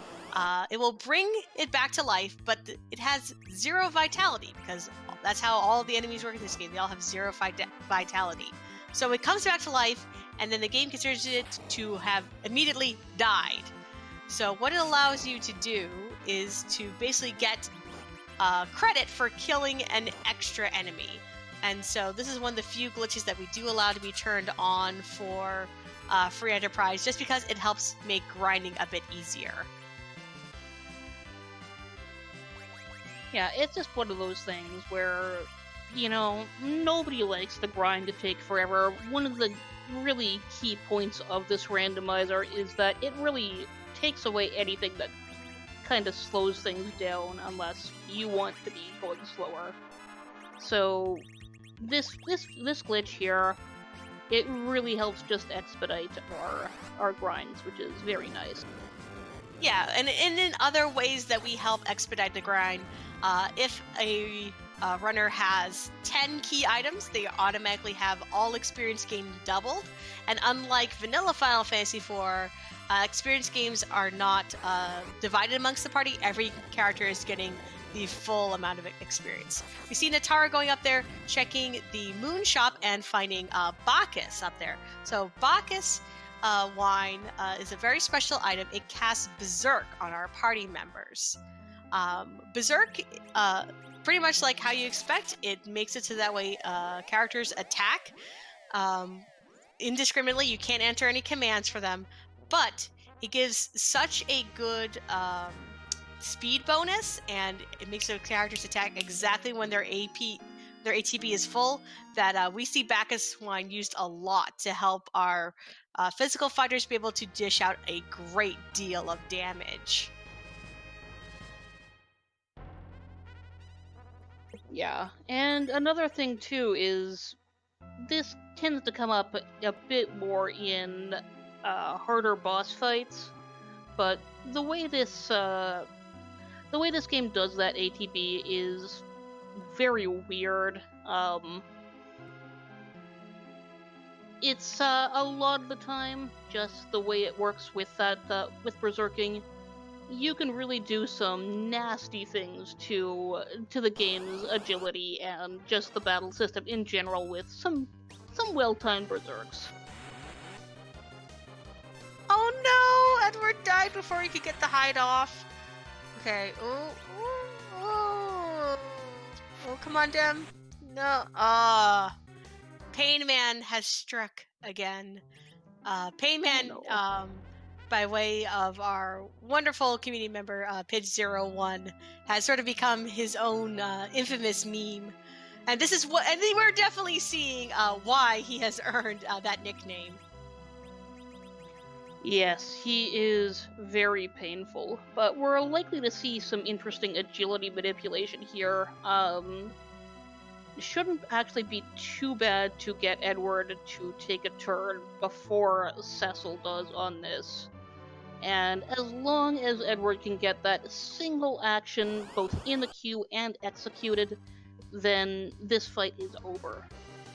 it will bring it back to life, but it has 0 vitality, because that's how all the enemies work in this game. They all have 0 vitality. So it comes back to life, and then the game considers it to have immediately died. So what it allows you to do is to basically get credit for killing an extra enemy. And so this is one of the few glitches that we do allow to be turned on for free enterprise, just because it helps make grinding a bit easier. Yeah, it's just one of those things where, nobody likes the grind to take forever. One of the really key points of this randomizer is that it really takes away anything that kind of slows things down, unless you want to be going slower. So this glitch here, it really helps just expedite our grinds, which is very nice. Yeah, and in other ways that we help expedite the grind, if a runner has 10 key items, they automatically have all experience gained doubled. And unlike vanilla Final Fantasy IV, experience games are not divided amongst the party. Every character is getting the full amount of experience. We see Netara going up there, checking the moon shop, and finding Bacchus up there. So Bacchus wine is a very special item. It casts Berserk on our party members. Berserk, pretty much like how you expect, it makes it so that way characters attack indiscriminately. You can't enter any commands for them, but it gives such a good speed bonus, and it makes the characters attack exactly when their ATB is full, that we see Bacchus wine used a lot to help our physical fighters be able to dish out a great deal of damage. Yeah, and another thing too is this tends to come up a bit more in harder boss fights, but the way this game does that ATB is very weird. It's a lot of the time just the way it works with that with berserking. You can really do some nasty things to the game's agility and just the battle system in general with some well-timed berserks. Oh no! Edward died before he could get the hide off. Okay. Oh, come on, Dem. No. Pain Man has struck again. Pain Man, no. by way of our wonderful community member, Pidge01, has sort of become his own infamous meme. And this is and we're definitely seeing why he has earned that nickname. Yes, he is very painful, but we're likely to see some interesting agility manipulation here. Shouldn't actually be too bad to get Edward to take a turn before Cecil does on this. And as long as Edward can get that single action both in the queue and executed, then this fight is over.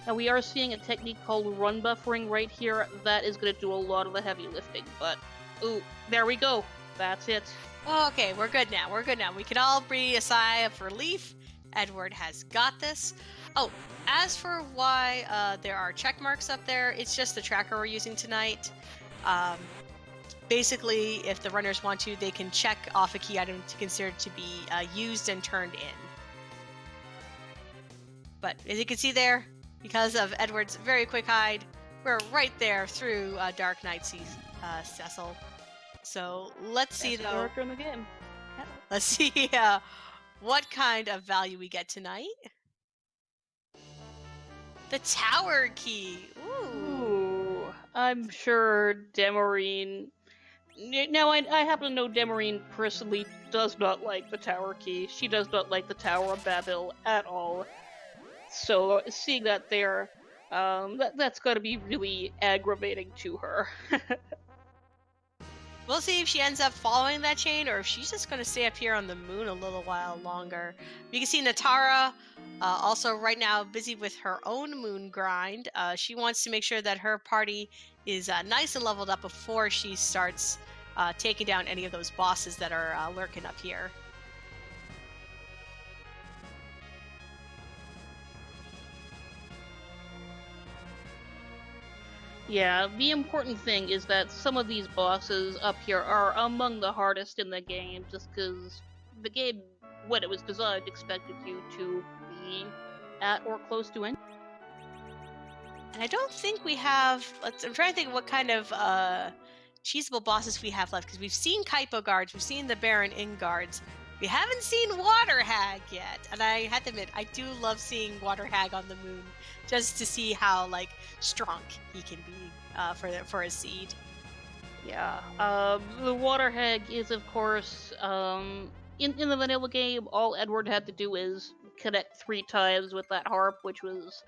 Now we are seeing a technique called run buffering right here. That is going to do a lot of the heavy lifting, but ooh, there we go. That's it. Oh, okay, we're good now. We can all breathe a sigh of relief. Edward has got this. Oh, as for why there are check marks up there, it's just the tracker we're using tonight. Basically, if the runners want to, they can check off a key item to consider to be used and turned in. But as you can see there, because of Edward's very quick hide, we're right there through Dark Knight Cecil. So let's see Best character in the game. Yeah, let's see what kind of value we get tonight. The tower key. Ooh, I'm sure Demerine. Now, I happen to know Demerine personally does not like the tower key. She does not like the Tower of Babel at all. So seeing that there, that's got to be really aggravating to her. We'll see if she ends up following that chain or if she's just going to stay up here on the moon a little while longer. You can see Netara also right now busy with her own moon grind. She wants to make sure that her party is nice and leveled up before she starts taking down any of those bosses that are lurking up here. Yeah, the important thing is that some of these bosses up here are among the hardest in the game, just because the game, when it was designed, expected you to be at or close to any. And I don't think we have... I'm trying to think of what kind of cheesable bosses we have left, because we've seen Kaipo guards, we've seen the Baron Inn guards. We haven't seen Water Hag yet, and I have to admit, I do love seeing Water Hag on the moon, just to see how strong he can be for a seed. Yeah, the Water Hag is, of course, in the vanilla game, all Edward had to do is connect 3 times with that harp, which was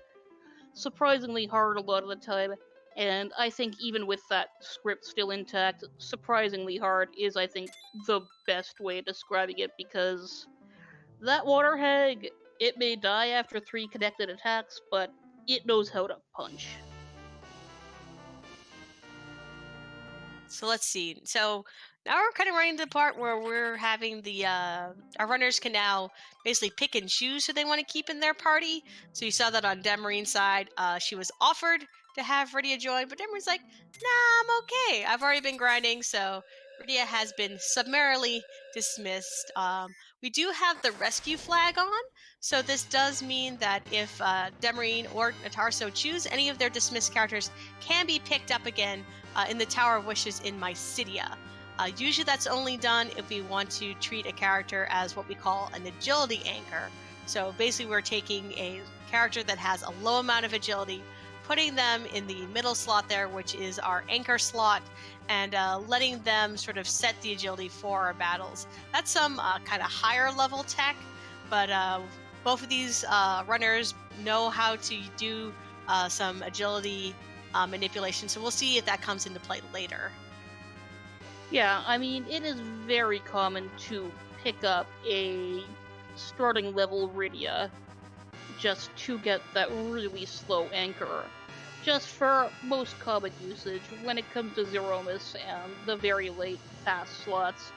surprisingly hard a lot of the time. And I think even with that script still intact, surprisingly hard is, I think, the best way of describing it, because that Water Hag, it may die after 3 connected attacks, but it knows how to punch. So let's see. So now we're kind of running to the part where we're having the our runners can now basically pick and choose who they want to keep in their party. So you saw that on Demarine's side. She was offered to have Rydia join, but Demarine's like, nah, I'm okay. I've already been grinding, so Rydia has been summarily dismissed. We do have the rescue flag on, so this does mean that if Demerine or Netara so choose, any of their dismissed characters can be picked up again in the Tower of Wishes in Mysidia. Usually that's only done if we want to treat a character as what we call an agility anchor. So basically we're taking a character that has a low amount of agility, putting them in the middle slot there, which is our anchor slot, and letting them sort of set the agility for our battles. That's some kind of higher level tech, but both of these runners know how to do some agility manipulation, so we'll see if that comes into play later. Yeah, I mean, it is very common to pick up a starting level Rydia just to get that really slow anchor. Just for most common usage, when it comes to Zeromus and the very late fast slots,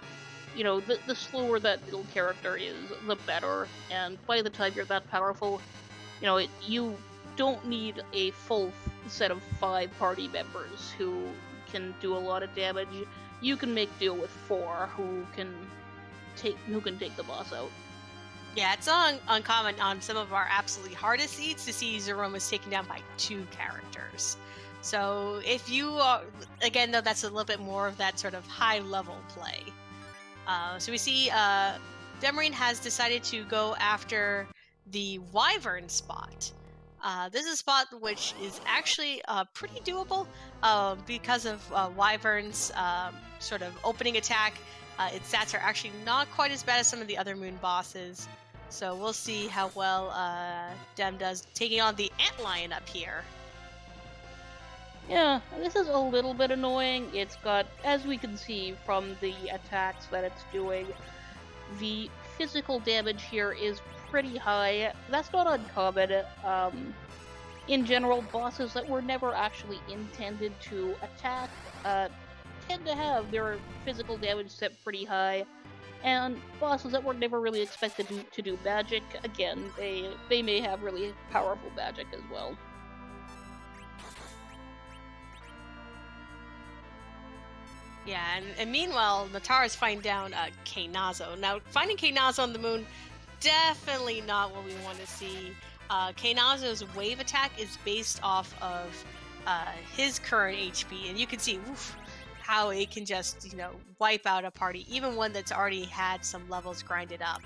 you know, the slower that little character is, the better. And by the time you're that powerful, you know, you don't need a full set of 5 party members who can do a lot of damage. You can make deal with 4 who can take the boss out. Yeah, it's not uncommon on some of our absolutely hardest seeds to see Zeromus taken down by 2 characters. So if you are, again, though, that's a little bit more of that sort of high-level play. So we see Demerine has decided to go after the Wyvern spot. This is a spot which is actually pretty doable because of Wyvern's sort of opening attack. Its stats are actually not quite as bad as some of the other moon bosses. So we'll see how well Dem does taking on the Antlion up here. Yeah, this is a little bit annoying. It's got, as we can see from the attacks that it's doing, the physical damage here is pretty high. That's not uncommon. In general, bosses that were never actually intended to attack tend to have their physical damage set pretty high. And bosses that were never really expected to do magic, again, they may have really powerful magic as well. Yeah, and meanwhile, Netara's finding down Knazo. Now, finding Knazo on the moon, definitely not what we want to see. Knazo's wave attack is based off of his current HP, and you can see how it can just, wipe out a party, even one that's already had some levels grinded up.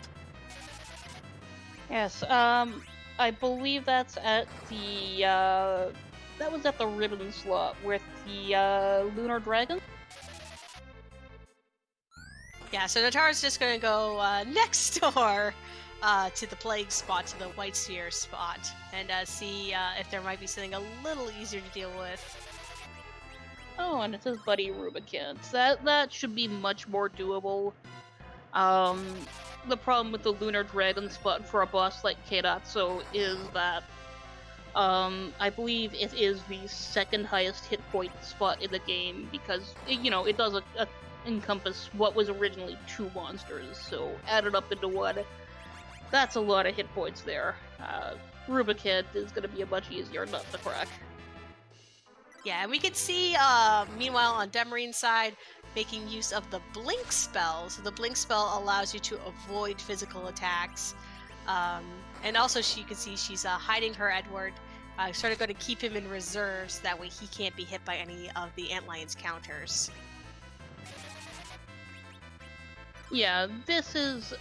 Yes, I believe that's at the, that was at the ribbon slot with the Lunar Dragon? Yeah, so Netara's just going to go next door to the Plague spot, to the White Sphere spot, and see if there might be something a little easier to deal with. Oh, and it says Buddy Rubicant. That should be much more doable. The problem with the Lunar Dragon spot for a boss like Knazo is that I believe it is the second highest hit point spot in the game because, it does encompass what was originally 2 monsters, so added up into 1, that's a lot of hit points there. Rubicant is going to be a much easier nut to crack. Yeah, and we can see, meanwhile, on Demerine's side, making use of the Blink spell. So the Blink spell allows you to avoid physical attacks. And also, you can see she's hiding her Edward, sort of going to keep him in reserve so that way he can't be hit by any of the Antlion's counters. Yeah, this is,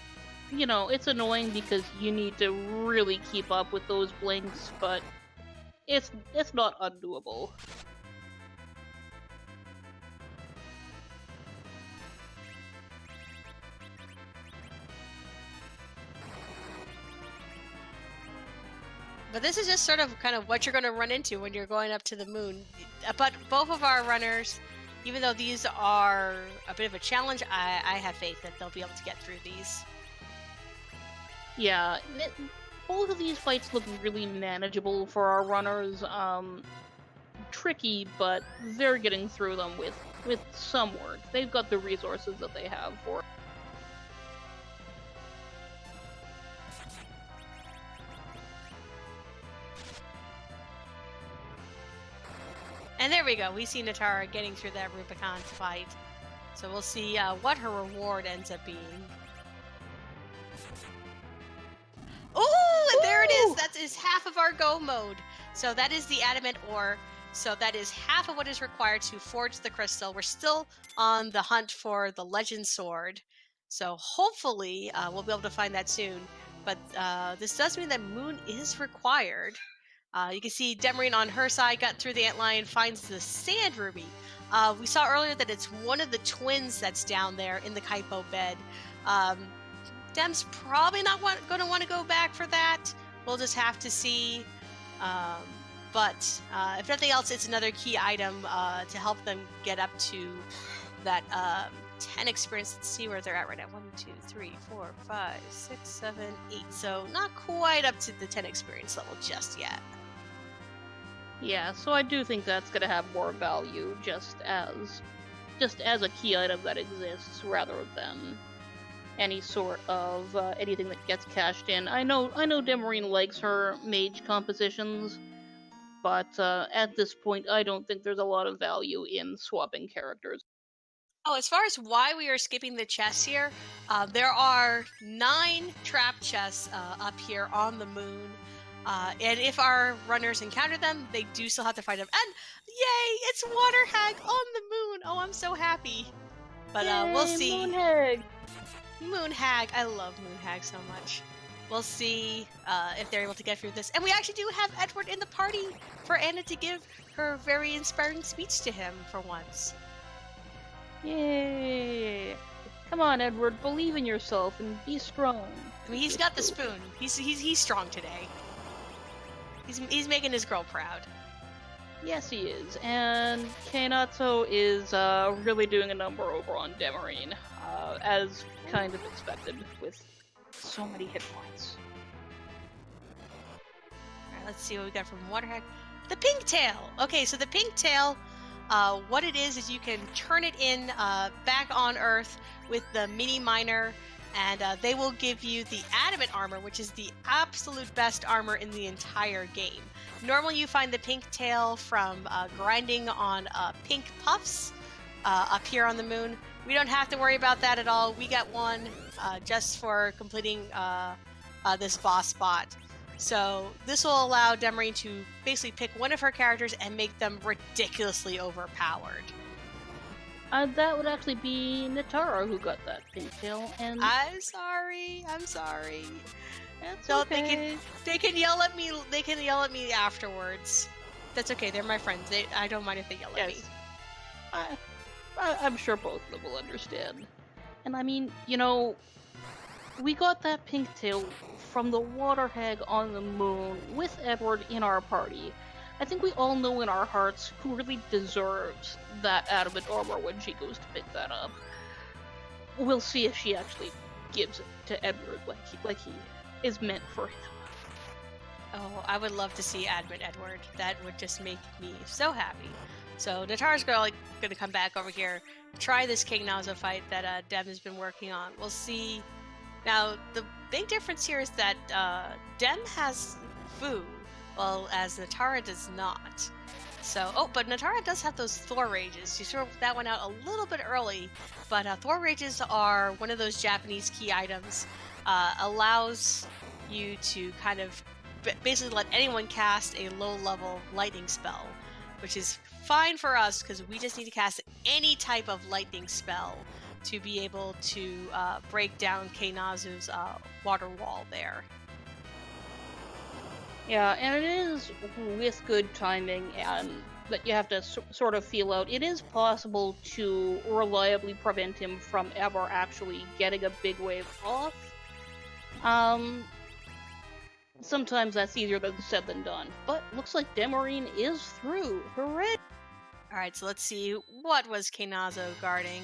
it's annoying because you need to really keep up with those blinks, but it's not undoable. But this is just sort of kind of what you're going to run into when you're going up to the moon. But both of our runners, even though these are a bit of a challenge, I have faith that they'll be able to get through these. Yeah, both of these fights look really manageable for our runners. Tricky, but they're getting through them with some work. They've got the resources that they have for it. And there we go. We see Netara getting through that Rubicon fight. So we'll see what her reward ends up being. Oh, and there it is. That is half of our go mode. So that is the adamant ore. So that is half of what is required to forge the crystal. We're still on the hunt for the legend sword. So hopefully we'll be able to find that soon. But this does mean that moon is required. You can see Demerine on her side got through the Antlion, finds the sand ruby. We saw earlier that it's one of the twins that's down there in the Kaipo bed. Dem's probably not going to want to go back for that. We'll just have to see. But if nothing else, it's another key item to help them get up to that 10 experience. Let's see where they're at right now. 1, 2, 3, 4, 5, 6, 7, 8. So not quite up to the 10 experience level just yet. Yeah, so I do think that's gonna have more value just as a key item that exists rather than any sort of anything that gets cashed in. I know Demerine likes her mage compositions, but at this point I don't think there's a lot of value in swapping characters. Oh, as far as why we are skipping the chests here, there are 9 trap chests up here on the moon. And if our runners encounter them, they do still have to fight them. And yay, it's Water Hag on the moon. Oh, I'm so happy. But we'll Yay, see. Moon Hag! Moon Hag. I love Moon Hag so much. We'll see if they're able to get through this. And we actually do have Edward in the party for Anna to give her very inspiring speech to him for once. Yay! Come on, Edward, believe in yourself and be strong. I mean, he's got the spoon. He's strong today. He's making his girl proud. Yes, he is. And Kainato is really doing a number over on Demerine, as kind of expected, with so many hit points. Alright, let's see what we got from Waterhag. The Pink Tail! Okay, so the Pink Tail, what it is you can turn it in back on Earth with the mini miner, and they will give you the adamant armor, which is the absolute best armor in the entire game. Normally you find the Pink Tail from grinding on pink puffs up here on the moon. We don't have to worry about that at all. We got one just for completing this boss spot. So this will allow Demerine to basically pick one of her characters and make them ridiculously overpowered. That would actually be Netara who got that pink tail, and I'm sorry. that's So okay. they can yell at me. They can yell at me afterwards. That's okay. They're my friends. I don't mind if they yell at me. Yes. I'm sure both of them will understand. And I mean, we got that pink tail from the Water Hag on the moon with Edward in our party. I think we all know in our hearts who really deserves that adamant armor when she goes to pick that up. We'll see if she actually gives it to Edward like he is meant for him. Oh, I would love to see Admin Edward. That would just make me so happy. So Natara's gonna come back over here, try this King Nazo fight that Dem has been working on. We'll see. Now, the big difference here is that Dem has Fu, well, as Netara does not. So, but Netara does have those Thor Rages. She threw that one out a little bit early, but Thor Rages are one of those Japanese key items. Allows you to kind of basically let anyone cast a low-level lightning spell, which is fine for us because we just need to cast any type of lightning spell to be able to break down Keinazu's water wall there. Yeah, and it is with good timing and that you have to sort of feel out. It is possible to reliably prevent him from ever actually getting a big wave off. Sometimes that's easier said than done, but looks like Demerine is through. Hooray! Alright, so let's see, what was Keinazo guarding?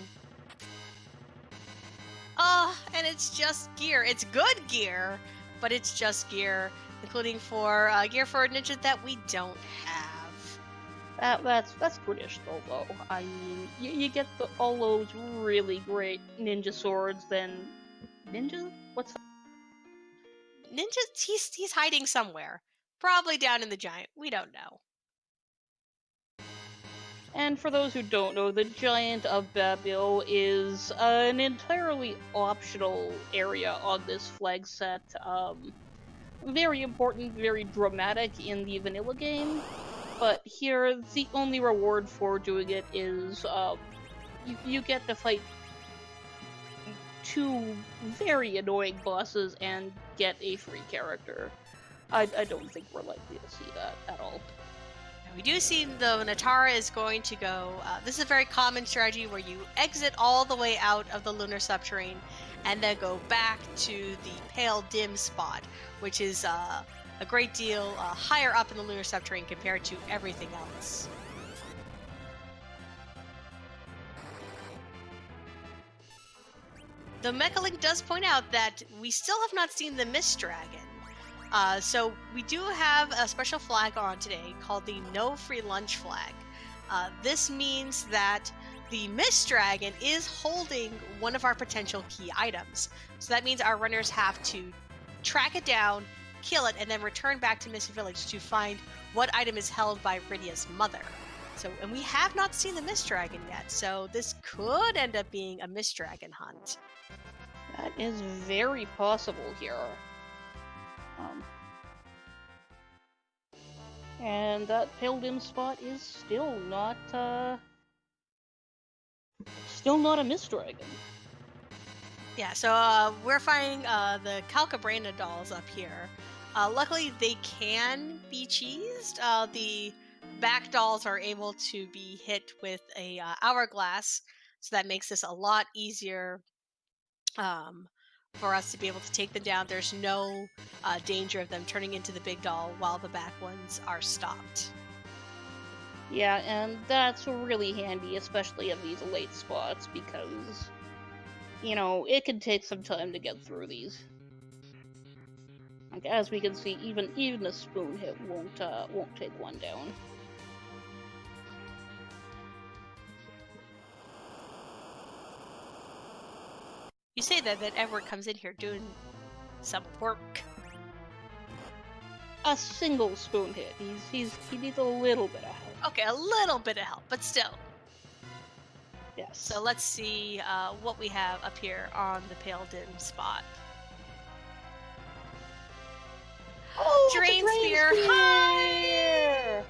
And it's just gear. It's good gear, but it's just gear, including for gear for a ninja that we don't have. That's traditional, though. I mean, you get all those really great ninja swords, then... Ninja? What's that? Ninja, he's hiding somewhere. Probably down in the giant. We don't know. And for those who don't know, the Giant of Babel is an entirely optional area on this flag set. Very important, very dramatic in the vanilla game, but here the only reward for doing it is you get to fight two very annoying bosses and get a free character. I don't think we're likely to see that at all. We do see, though, Netara is going to go... this is a very common strategy where you exit all the way out of the lunar subterrane and then go back to the pale dim spot, which is a great deal higher up in the lunar subterrane compared to everything else. the Mecha Link does point out that we still have not seen the Mist Dragon. So we do have a special flag on today called the No Free Lunch flag. This means that the Mist Dragon is holding one of our potential key items. So that means our runners have to track it down, kill it, and then return back to Mist Village to find what item is held by Rydia's mother. So, and we have not seen the Mist Dragon yet, so this could end up being a Mist Dragon hunt. That is very possible here. And that pale dim spot is still not a Mist Dragon. Yeah, so we're finding the Calcabrana dolls up here. Luckily, they can be cheesed. The back dolls are able to be hit with a hourglass, so that makes this a lot easier for us to be able to take them down. There's no danger of them turning into the big doll while the back ones are stopped. Yeah, and that's really handy, especially in these late spots, because, you know, it can take some time to get through these. Like, as we can see, even a spoon hit won't take one down. You say that Edward comes in here doing some work. A single spoon hit. He needs a little bit of help. Okay, a little bit of help, but still. Yes. So let's see what we have up here on the pale dim spot. Oh, Drain Spear! Hi!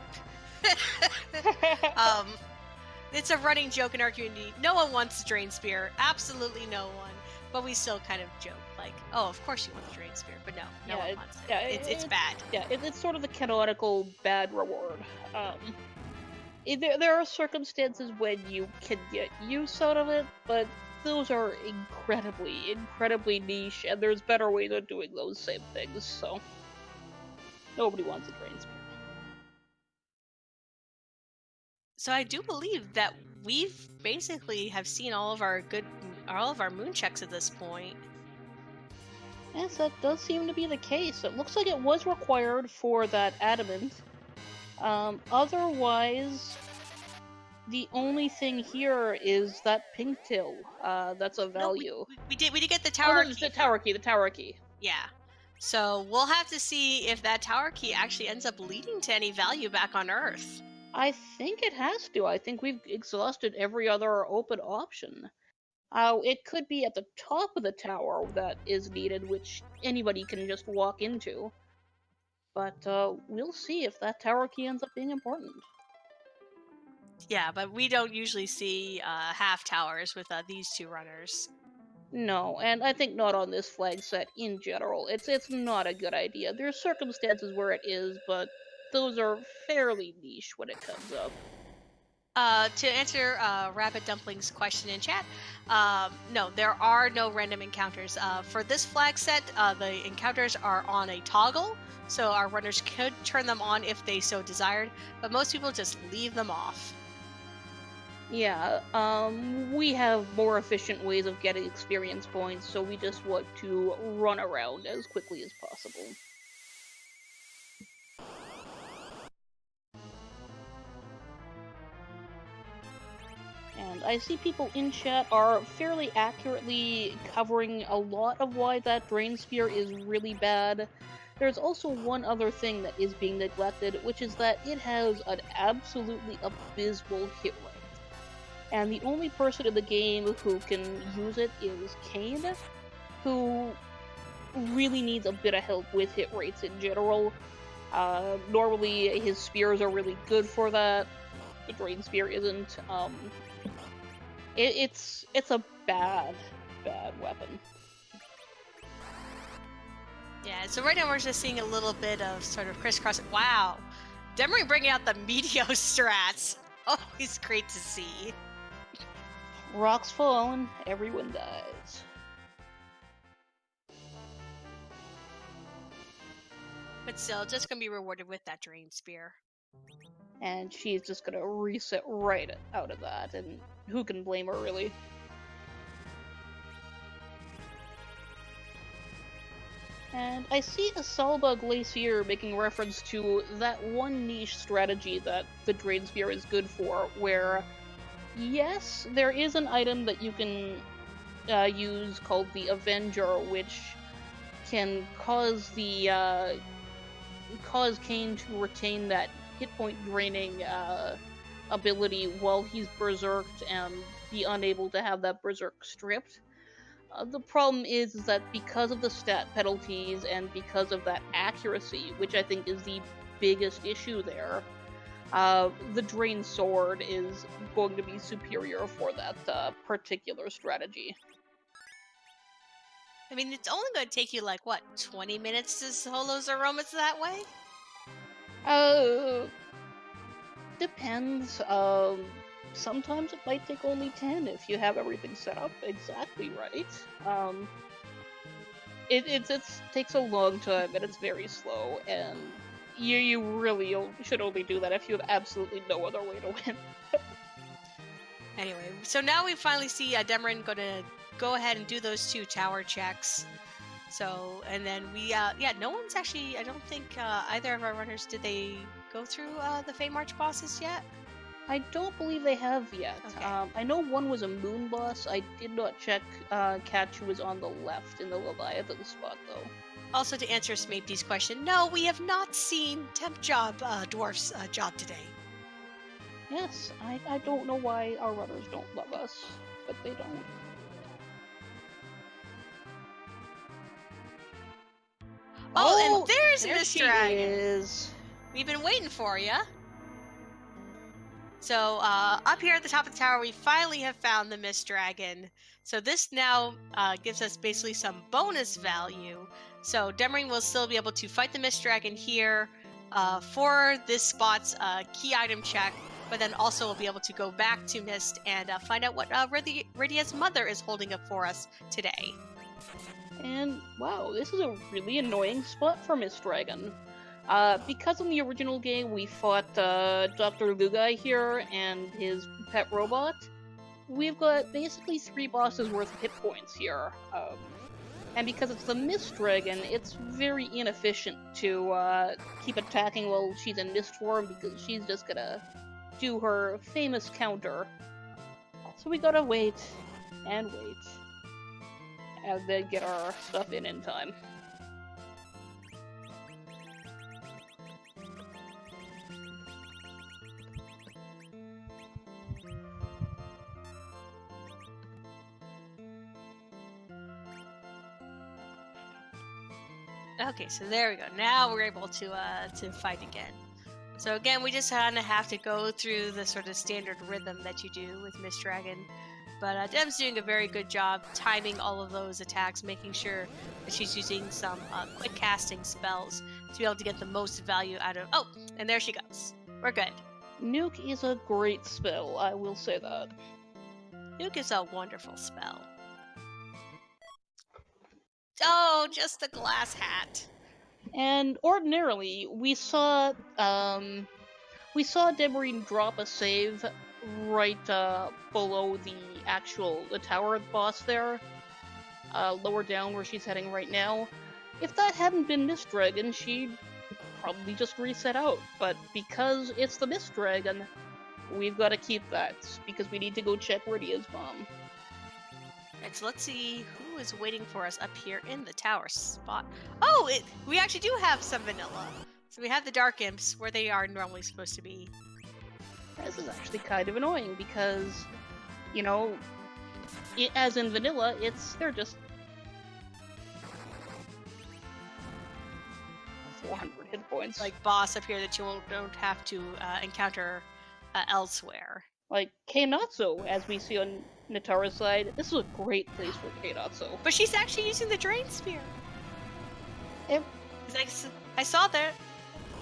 It's a running joke in our community. No one wants a Drain Spear. Absolutely no one. But we still kind of joke, like, oh, of course you want the Drain Spear, but no one wants it. Yeah, it's bad. Yeah, it's sort of the canonical bad reward. There are circumstances when you can get use out of it, but those are incredibly niche, and there's better ways of doing those same things, so nobody wants a Drain Spear. So I do believe that we've basically have seen all of our moon checks at this point. Yes, that does seem to be the case. It looks like it was required for that adamant. Otherwise, the only thing here is that pigtail. That's a value. No, we did get the tower key. The tower key. Yeah. So we'll have to see if that tower key actually ends up leading to any value back on Earth. I think it has to. I think we've exhausted every other open option. It could be at the top of the tower that is needed, which anybody can just walk into. But we'll see if that tower key ends up being important. Yeah, but we don't usually see half towers with these two runners. No, and I think not on this flag set in general. It's not a good idea. There's circumstances where it is, but those are fairly niche when it comes up. To answer Rabbit Dumpling's question in chat, no, there are no random encounters. For this flag set, the encounters are on a toggle, so our runners could turn them on if they so desired, but most people just leave them off. Yeah, we have more efficient ways of getting experience points, so we just want to run around as quickly as possible. And I see people in chat are fairly accurately covering a lot of why that Drain Spear is really bad. There's also one other thing that is being neglected, which is that it has an absolutely abysmal hit rate. And the only person in the game who can use it is Kane, who really needs a bit of help with hit rates in general. Normally his spears are really good for that. The Drain Spear isn't. It's a bad weapon. Yeah, so right now we're just seeing a little bit of sort of crisscross. Wow, Demerine bringing out the Meteo strats. Always great to see. Rocks fall and everyone dies. But still, just gonna be rewarded with that Drain Spear. And she's just gonna reset right out of that, and who can blame her, really? And I see a Salba Glacier making reference to that one niche strategy that the Drain Spear is good for, where, yes, there is an item that you can use called the Avenger, which can cause cause Kane to retain that hit point draining ability while he's berserked and be unable to have that berserk stripped. The problem is that because of the stat penalties and because of that accuracy, which I think is the biggest issue there, the Drain Sword is going to be superior for that particular strategy. I mean, it's only going to take you, like, what, 20 minutes to solo Zeromus that way? Depends. Sometimes it might take only 10 if you have everything set up exactly right. It takes a long time and it's very slow, and you really should only do that if you have absolutely no other way to win. Anyway, so now we finally see Demerine going to go ahead and do those 2 tower checks. So, and then we, yeah, no one's actually, I don't think either of our runners, did they go through the Fey March bosses yet? I don't believe they have yet. Okay. I know one was a moon boss. I did not check catch who was on the left in the Leviathan spot, though. Also, to answer Smapety's question, no, we have not seen Temp Job Dwarf's job today. Yes, I don't know why our runners don't love us, but they don't. Oh, and there's there Miss she Dragon. is. We've been waiting for you. So up here at the top of the tower, we finally have found the Mist Dragon. So this now gives us basically some bonus value. So Demerine will still be able to fight the Mist Dragon here for this spot's key item check, but then also we'll be able to go back to Mist and find out what Rydia's mother is holding up for us today. And wow, this is a really annoying spot for Mist Dragon. Because in the original game we fought Dr. Lugai here and his pet robot, we've got basically 3 bosses worth of hit points here. And because it's the Mist Dragon, it's very inefficient to keep attacking while she's in Mist form, because she's just gonna do her famous counter. So we gotta wait, and then get our stuff in time. Okay, so there we go. Now we're able to fight again. So again, we just kind of have to go through the sort of standard rhythm that you do with Mist Dragon. But Dem's doing a very good job timing all of those attacks, making sure that she's using some quick casting spells to be able to get the most value out of... Oh, and there she goes. We're good. Nuke is a great spell, I will say that. Nuke is a wonderful spell. Oh, just the glass hat. And ordinarily, we saw Demerine drop a save right below the tower boss there, lower down where she's heading right now. If that hadn't been Mist Dragon, she'd probably just reset out. But because it's the Mist Dragon, we've got to keep that, because we need to go check Rydia's mom. Right, so let's see who is waiting for us up here in the tower spot. Oh, we actually do have some vanilla. So we have the Dark Imps where they are normally supposed to be. This is actually kind of annoying because, you know, as in vanilla, they're just 400 hit points. Like boss up here that you don't have to encounter elsewhere. Like Keinatsu, as we see on Netara's side, this is a great place for Keinatsu. But she's actually using the Drain Spear. It, I saw that.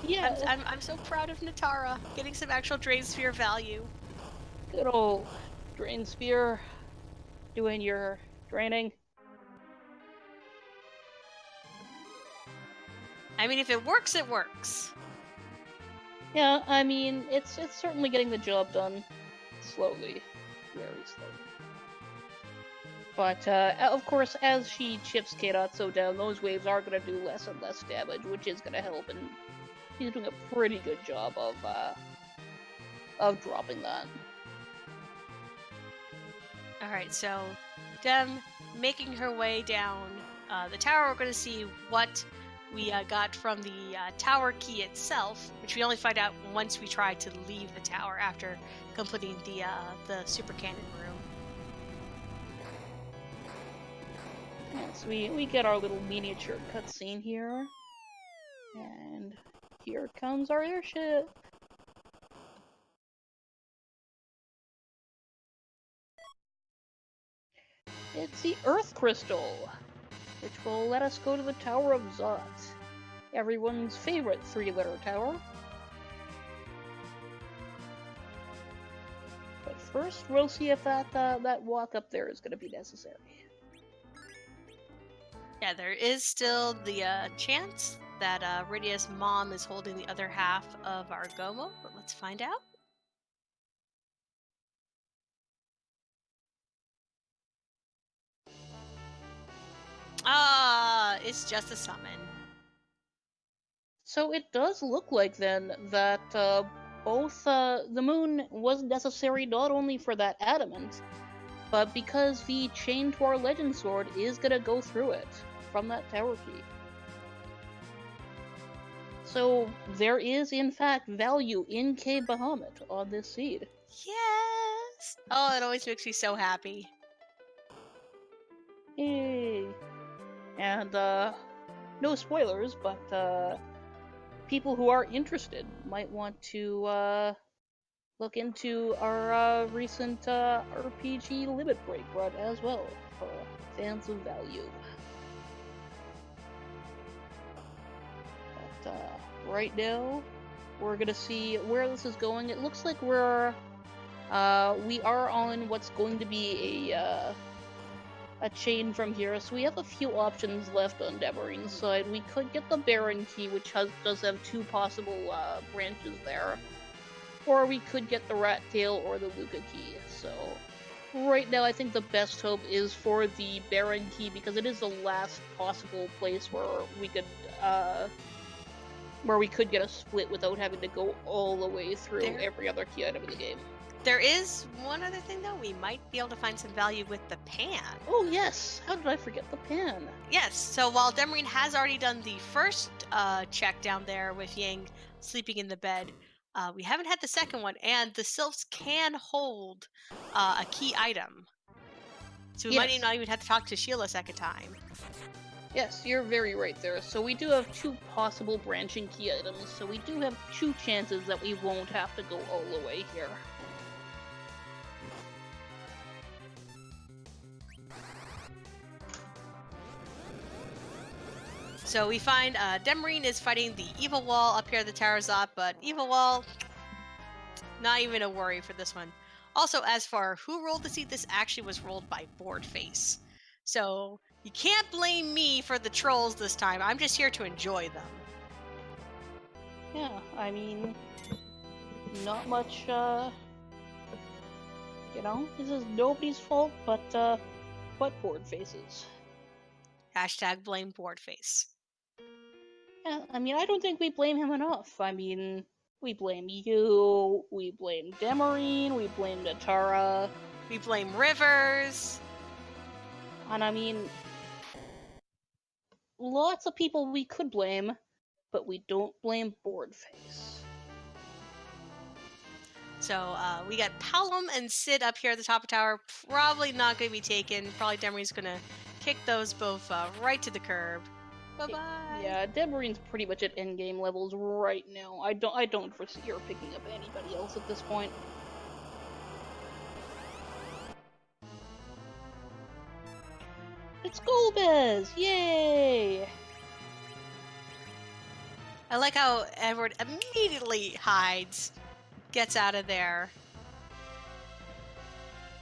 Yeah. I'm so proud of Netara getting some actual Drain Spear value. Good old Drain Spear doing your draining. I mean, if it works, it works. Yeah, I mean, it's certainly getting the job done slowly. Very slowly. But, of course, as she chips K-Dotso down, those waves are going to do less and less damage, which is going to help, and she's doing a pretty good job of dropping that. Alright, so Dem making her way down the tower. We're going to see what we got from the tower key itself, which we only find out once we try to leave the tower after completing the super cannon room. Yes, we get our little miniature cutscene here. And here comes our airship. It's the Earth Crystal, which will let us go to the Tower of Zot, everyone's favorite three-letter tower. But first, we'll see if that walk up there is going to be necessary. Yeah, there is still the chance that Rydia's mom is holding the other half of Argomo, but let's find out. It's just a summon. So it does look like then that both the moon was necessary not only for that adamant, but because the chain to our legend sword is gonna go through it from that tower key. So there is in fact value in K Bahamut on this seed. Yes! Oh, it always makes me so happy. Yay! And no spoilers, but people who are interested might want to look into our recent RPG limit break run as well for fans of value. But right now, we're gonna see where this is going. It looks like we are on what's going to be a chain from here, so we have a few options left on Demerine's side. We could get the Baron key, which does have two possible branches there. Or we could get the Rat Tail or the Luca key. So right now I think the best hope is for the Baron key, because it is the last possible place where we could get a split without having to go all the way through every other key item in the game. There is one other thing though, we might be able to find some value with the pan. Oh yes, how did I forget the pan? Yes, so while Demerine has already done the first check down there with Yang sleeping in the bed, we haven't had the second one, and the sylphs can hold a key item. So we might not even have to talk to Sheila a second time. Yes, you're very right there. So we do have two possible branching key items, so we do have two chances that we won't have to go all the way here. So we find Demerine is fighting the Evil Wall up here at the Tower of Zot, but Evil Wall, not even a worry for this one. Also, as for who rolled the seed, this actually was rolled by Boardface. So you can't blame me for the trolls this time. I'm just here to enjoy them. Yeah, I mean, not much, this is nobody's fault but Boardface's. Hashtag blame Boardface. Yeah, I mean, I don't think we blame him enough. I mean, we blame you, we blame Demerine, we blame Netara. We blame Rivers. And I mean, lots of people we could blame, but we don't blame Boardface. So we got Palom and Sid up here at the top of the tower. Probably not going to be taken. Probably Demerine's going to kick those both right to the curb. Bye-bye. Yeah, Demerine's pretty much at endgame levels right now. I don't foresee her picking up anybody else at this point. It's Golbez! Yay! I like how Edward immediately hides, gets out of there.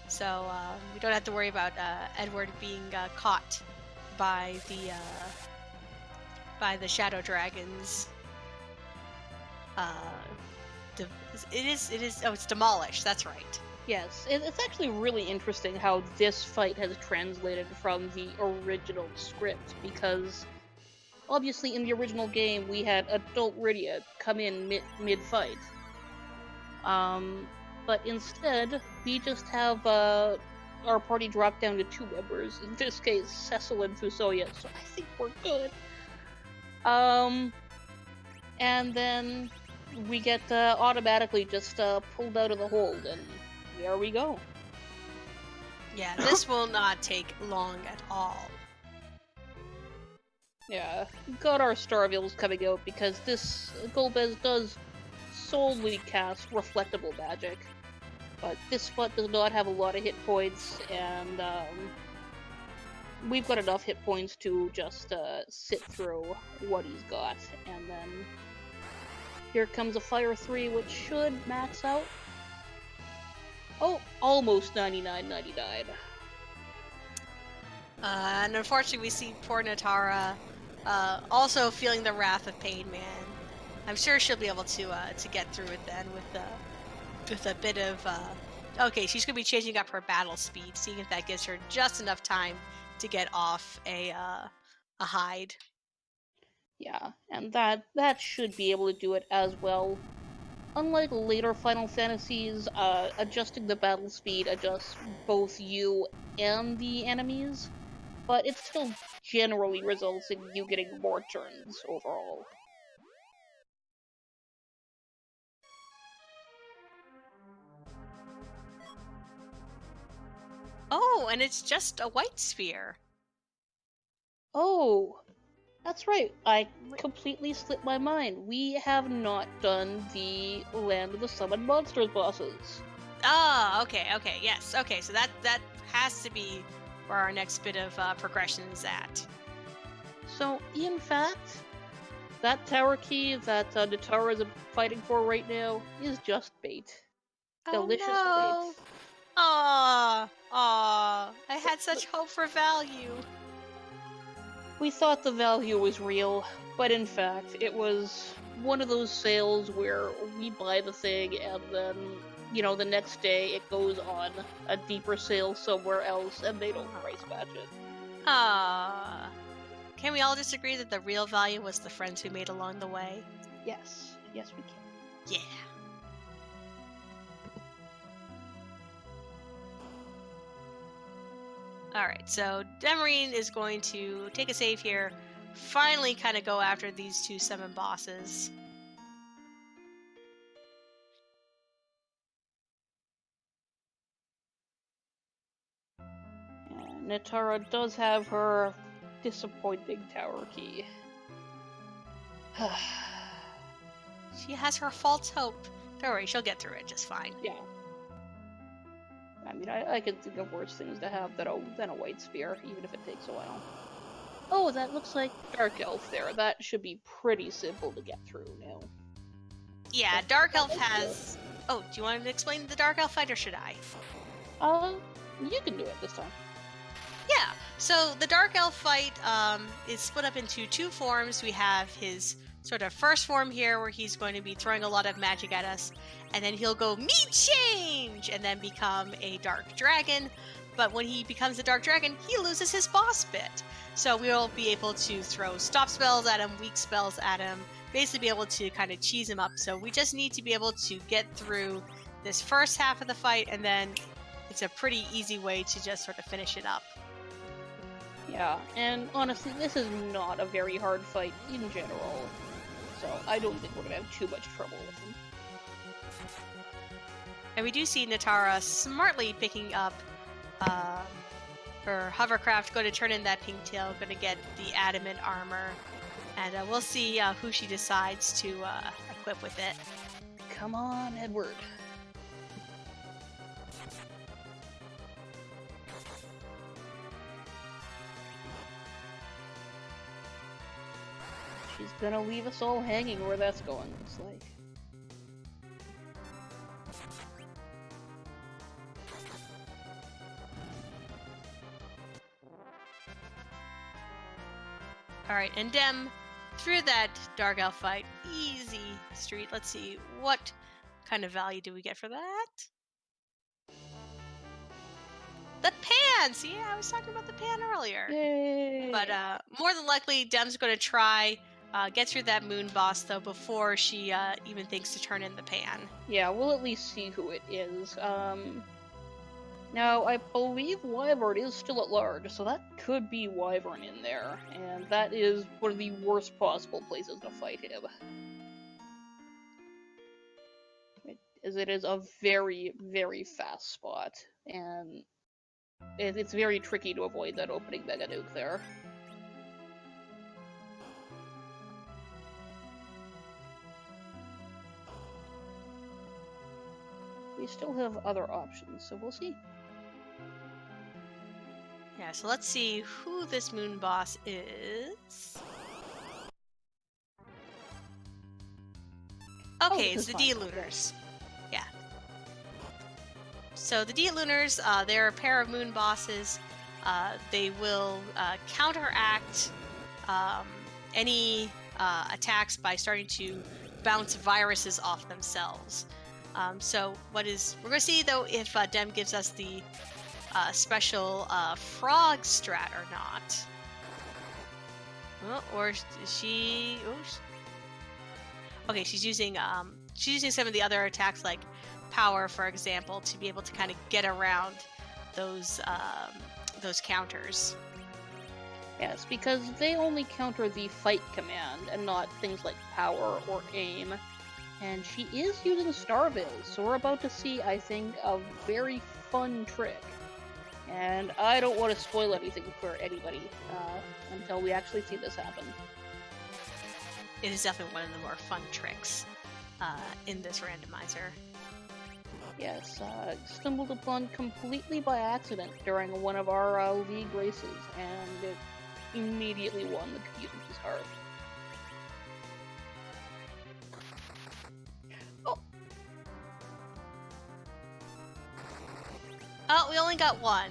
So we don't have to worry about Edward being caught by the shadow dragons. It is. Oh, it's demolished. That's right. Yes, it's actually really interesting how this fight has translated from the original script, because obviously in the original game we had adult Rydia come in mid fight. But instead we just have our party drop down to 2 members. In this case, Cecil and Fusoya. So I think we're good. And then we get automatically just pulled out of the hold, and there we go. Yeah, this will not take long at all. Yeah, got our Starvilles coming out because this Golbez does solely cast reflectable magic, but this spot does not have a lot of hit points, and we've got enough hit points to just sit through what he's got, and then here comes a Fire 3, which should max out. Oh, almost 99.99. And unfortunately, we see poor Netara also feeling the wrath of Pain Man. I'm sure she'll be able to get through it then with a bit of. Okay, she's gonna be changing up her battle speed, seeing if that gives her just enough time to get off a hide. Yeah, and that should be able to do it as well. Unlike later Final Fantasies, adjusting the battle speed adjusts both you and the enemies, but it still generally results in you getting more turns overall. Oh, and it's just a white sphere. Oh, that's right. I completely slipped my mind. We have not done the Land of the Summoned Monsters bosses. Oh, okay, yes, okay. So that has to be where our next bit of progression is at. So, in fact, that tower key that Netara is fighting for right now is just bait. Delicious no. bait. Aw, I had such hope for value. We thought the value was real, but in fact, it was one of those sales where we buy the thing and then, the next day it goes on a deeper sale somewhere else and they don't price match it. Ah. Can we all just agree that the real value was the friends we made along the way? Yes, we can. Yeah. Alright, so Demerine is going to take a save here, finally kind of go after these 2 summon bosses. And Netara does have her disappointing tower key. She has her false hope. Don't worry, she'll get through it just fine. Yeah. I mean, I can think of worse things to have than a white spear, even if it takes a while. Oh, that looks like Dark Elf there. That should be pretty simple to get through now. Yeah, Dark Elf has... Oh, do you want to explain the Dark Elf fight, or should I? You can do it this time. Yeah, so the Dark Elf fight is split up into 2 forms. We have his sort of first form here, where he's going to be throwing a lot of magic at us, and then he'll go meat change and then become a dark dragon. But when he becomes a dark dragon, he loses his boss bit. So we'll be able to throw stop spells at him, weak spells at him, basically be able to kind of cheese him up. So we just need to be able to get through this first half of the fight, and then it's a pretty easy way to just sort of finish it up. Yeah, and honestly, this is not a very hard fight in general, so I don't think we're gonna have too much trouble with him. And we do see Netara smartly picking up her hovercraft, going to turn in that pink tail, going to get the adamant armor, and we'll see who she decides to equip with it. Come on, Edward. She's gonna leave us all hanging where that's going, looks like. Alright, and Dem, through that Dark Elf fight, easy street. Let's see, what kind of value do we get for that? The pan! See, I was talking about the pan earlier. Yay! But more than likely, Dem's going to try get through that moon boss, though, before she even thinks to turn in the pan. Yeah, we'll at least see who it is. Now, I believe Wyvern is still at large, so that could be Wyvern in there, and that is one of the worst possible places to fight him. As it is a very, very fast spot, and it's very tricky to avoid that opening Mega Nuke there. We still have other options, so we'll see. Yeah, so let's see who this moon boss is. Okay, it's the D-Lunars. Yeah. So the D-Lunars, they're a pair of moon bosses. They will counteract any attacks by starting to bounce viruses off themselves. So we're going to see, though, if Dem gives us the special frog strat or not. Or is she... Okay, she's using some of the other attacks, like power, for example, to be able to kind of get around those counters. Yes, because they only counter the fight command and not things like power or aim. And she is using Starbill, so we're about to see, I think, a very fun trick. And I don't want to spoil anything for anybody until we actually see this happen. It is definitely one of the more fun tricks in this randomizer. Yes, stumbled upon completely by accident during one of our league races, and it immediately won the community's heart. Oh, we only got one.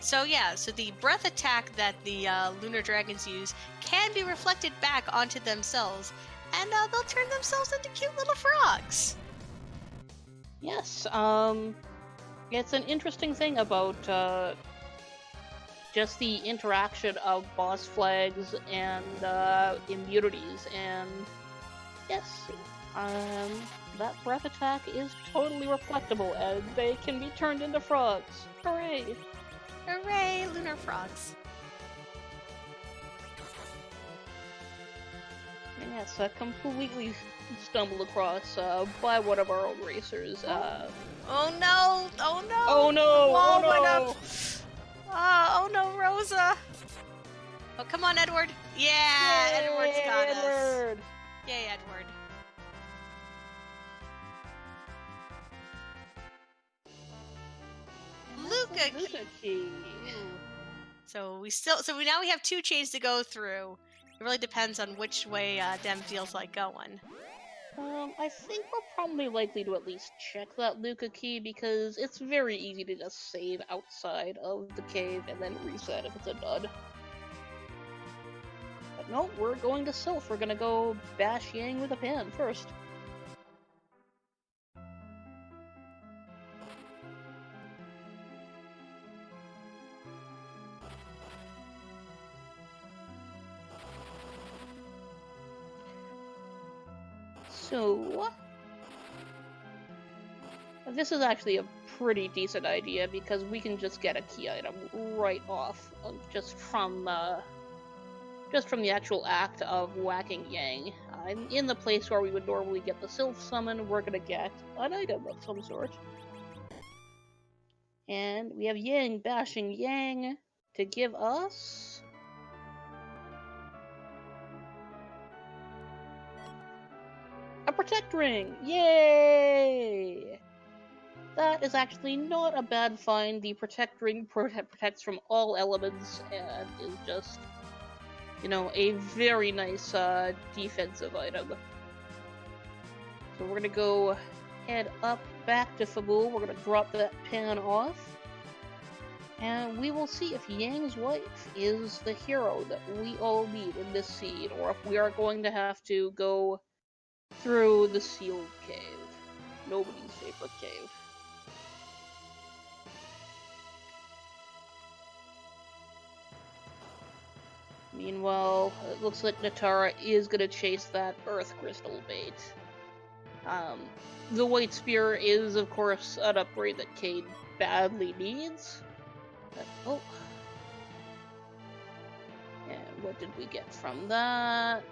So yeah, so the breath attack that the lunar dragons use can be reflected back onto themselves, and they'll turn themselves into cute little frogs. Yes, it's an interesting thing about just the interaction of boss flags and immunities, and yes, that breath attack is totally reflectable, and they can be turned into frogs. Hooray! Hooray, lunar frogs. And yes, completely stumbled across by one of our own racers. Oh no! Oh no! Oh no! The wall Oh went no! up. Oh no, Rosa! Oh, come on, Edward! Yeah, Yay, Edward's got us. Edward! Yay, Edward. Luca key. So we now have 2 chains to go through. It really depends on which way Dem feels like going. I think we're probably likely to at least check that Luca key because it's very easy to just save outside of the cave and then reset if it's a dud. But no, we're going to Sylph. We're gonna go bash Yang with a pan first. So, this is actually a pretty decent idea because we can just get a key item right off just from the actual act of whacking Yang. In the place where we would normally get the Sylph summon, we're gonna get an item of some sort. And we have Yang bashing Yang to give us... a Protect Ring! Yay! That is actually not a bad find. The Protect Ring protects from all elements and is just, a very nice defensive item. So we're gonna go head up back to Fabul. We're gonna drop that pan off. And we will see if Yang's wife is the hero that we all need in this scene, or if we are going to have to go through the sealed cave. Nobody's favorite cave. Meanwhile, it looks like Netara is gonna chase that Earth Crystal bait. The White Spear is, of course, an upgrade that Cade badly needs. But, oh. And what did we get from that?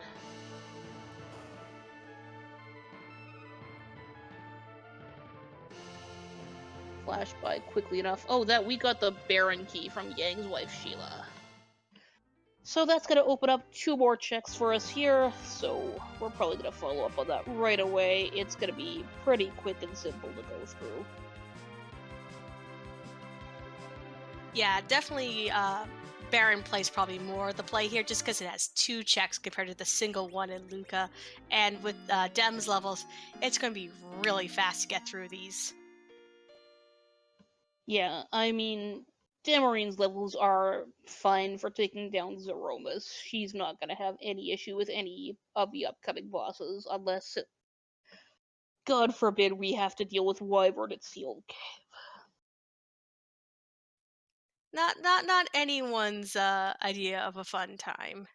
Flash by quickly enough. Oh, that we got the Baron key from Yang's wife, Sheila. So that's gonna open up 2 more checks for us here, so we're probably gonna follow up on that right away. It's gonna be pretty quick and simple to go through. Yeah, definitely Baron plays probably more the play here just because it has 2 checks compared to the single one in Luca. And with Dem's levels, it's going to be really fast to get through these. Yeah, I mean, Demerine's levels are fine for taking down Zeromus. She's not gonna have any issue with any of the upcoming bosses, unless, God forbid, we have to deal with Wyvern at Seal. Not anyone's idea of a fun time.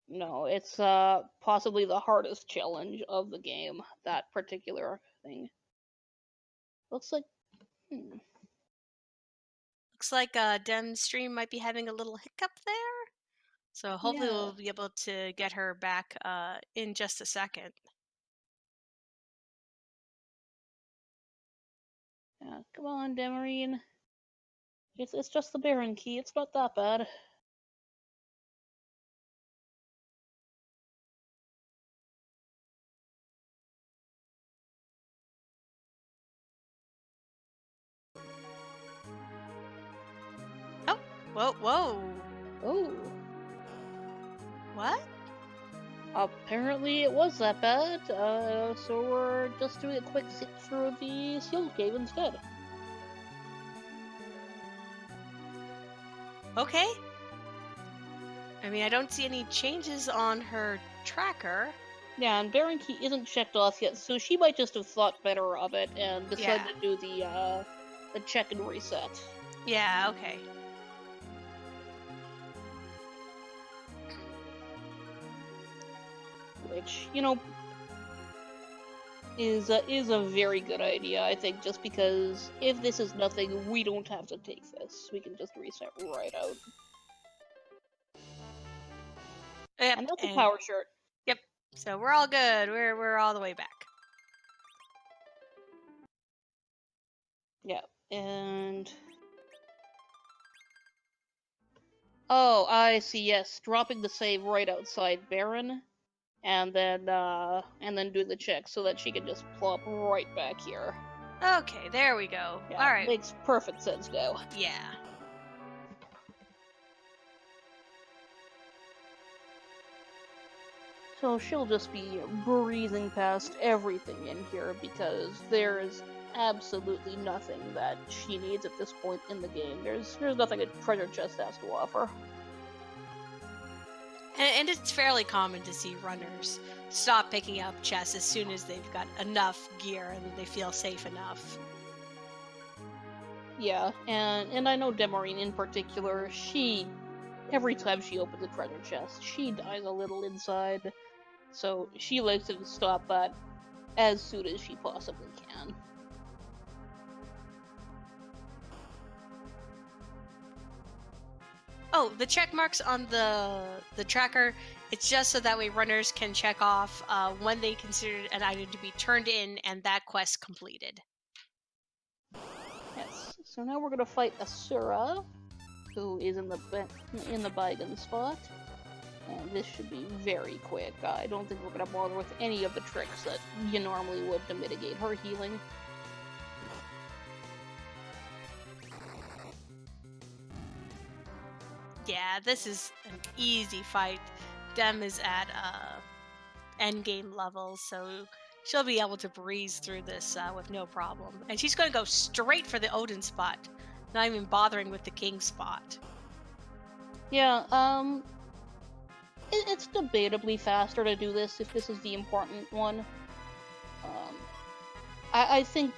No, it's possibly the hardest challenge of the game, that particular thing. Looks like Looks like Dem's stream might be having a little hiccup there. So hopefully yeah. we'll be able to get her back in just a second. Yeah, come on, Demerine. It's just the Baron key, it's not that bad. Oh, whoa. Oh. What? Apparently it was that bad, so we're just doing a quick zip through the Sealed Cave instead. Okay. I mean, I don't see any changes on her tracker. Yeah, and Baron Key isn't checked off yet, so she might just have thought better of it and decided Yeah. to do the check and reset. Yeah, okay. Which, you know, is a very good idea, I think, just because if this is nothing, we don't have to take this. We can just reset right out. Yep, And that's a power shirt. Yep. So we're all good. We're all the way back. Yeah, and... Oh, I see, yes. Dropping the save right outside Baron, and then doing the check so that she can just plop right back here. Okay, there we go. Yeah, all right. Makes perfect sense now. Yeah. So she'll just be breezing past everything in here because there's absolutely nothing that she needs at this point in the game. There's nothing a treasure chest has to offer. And it's fairly common to see runners stop picking up chests as soon as they've got enough gear and they feel safe enough. Yeah, and I know Demerine in particular, every time she opens a treasure chest, she dies a little inside. So she likes to stop that as soon as she possibly can. Oh, the check marks on the tracker, it's just so that way runners can check off when they considered an item to be turned in and that quest completed. Yes. So now we're gonna fight Asura, who is in the Baigan spot. And this should be very quick. I don't think we're gonna bother with any of the tricks that you normally would to mitigate her healing. Yeah, this is an easy fight. Dem is at endgame levels, so she'll be able to breeze through this with no problem. And she's going to go straight for the Odin spot, not even bothering with the King spot. Yeah, it's debatably faster to do this if this is the important one. I think,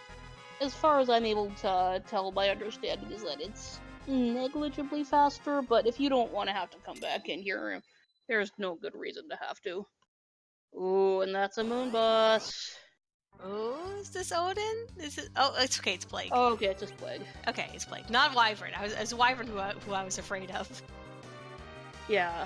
as far as I'm able to tell, my understanding is that it's negligibly faster, but if you don't want to have to come back in here There's no good reason to have to. Ooh, and that's a moon boss. Oh, is this Odin? Is it? Oh, it's okay. It's Plague. Oh, okay, it's just Plague. Okay, it's Plague, not Wyvern. It's Wyvern who I was afraid of. Yeah,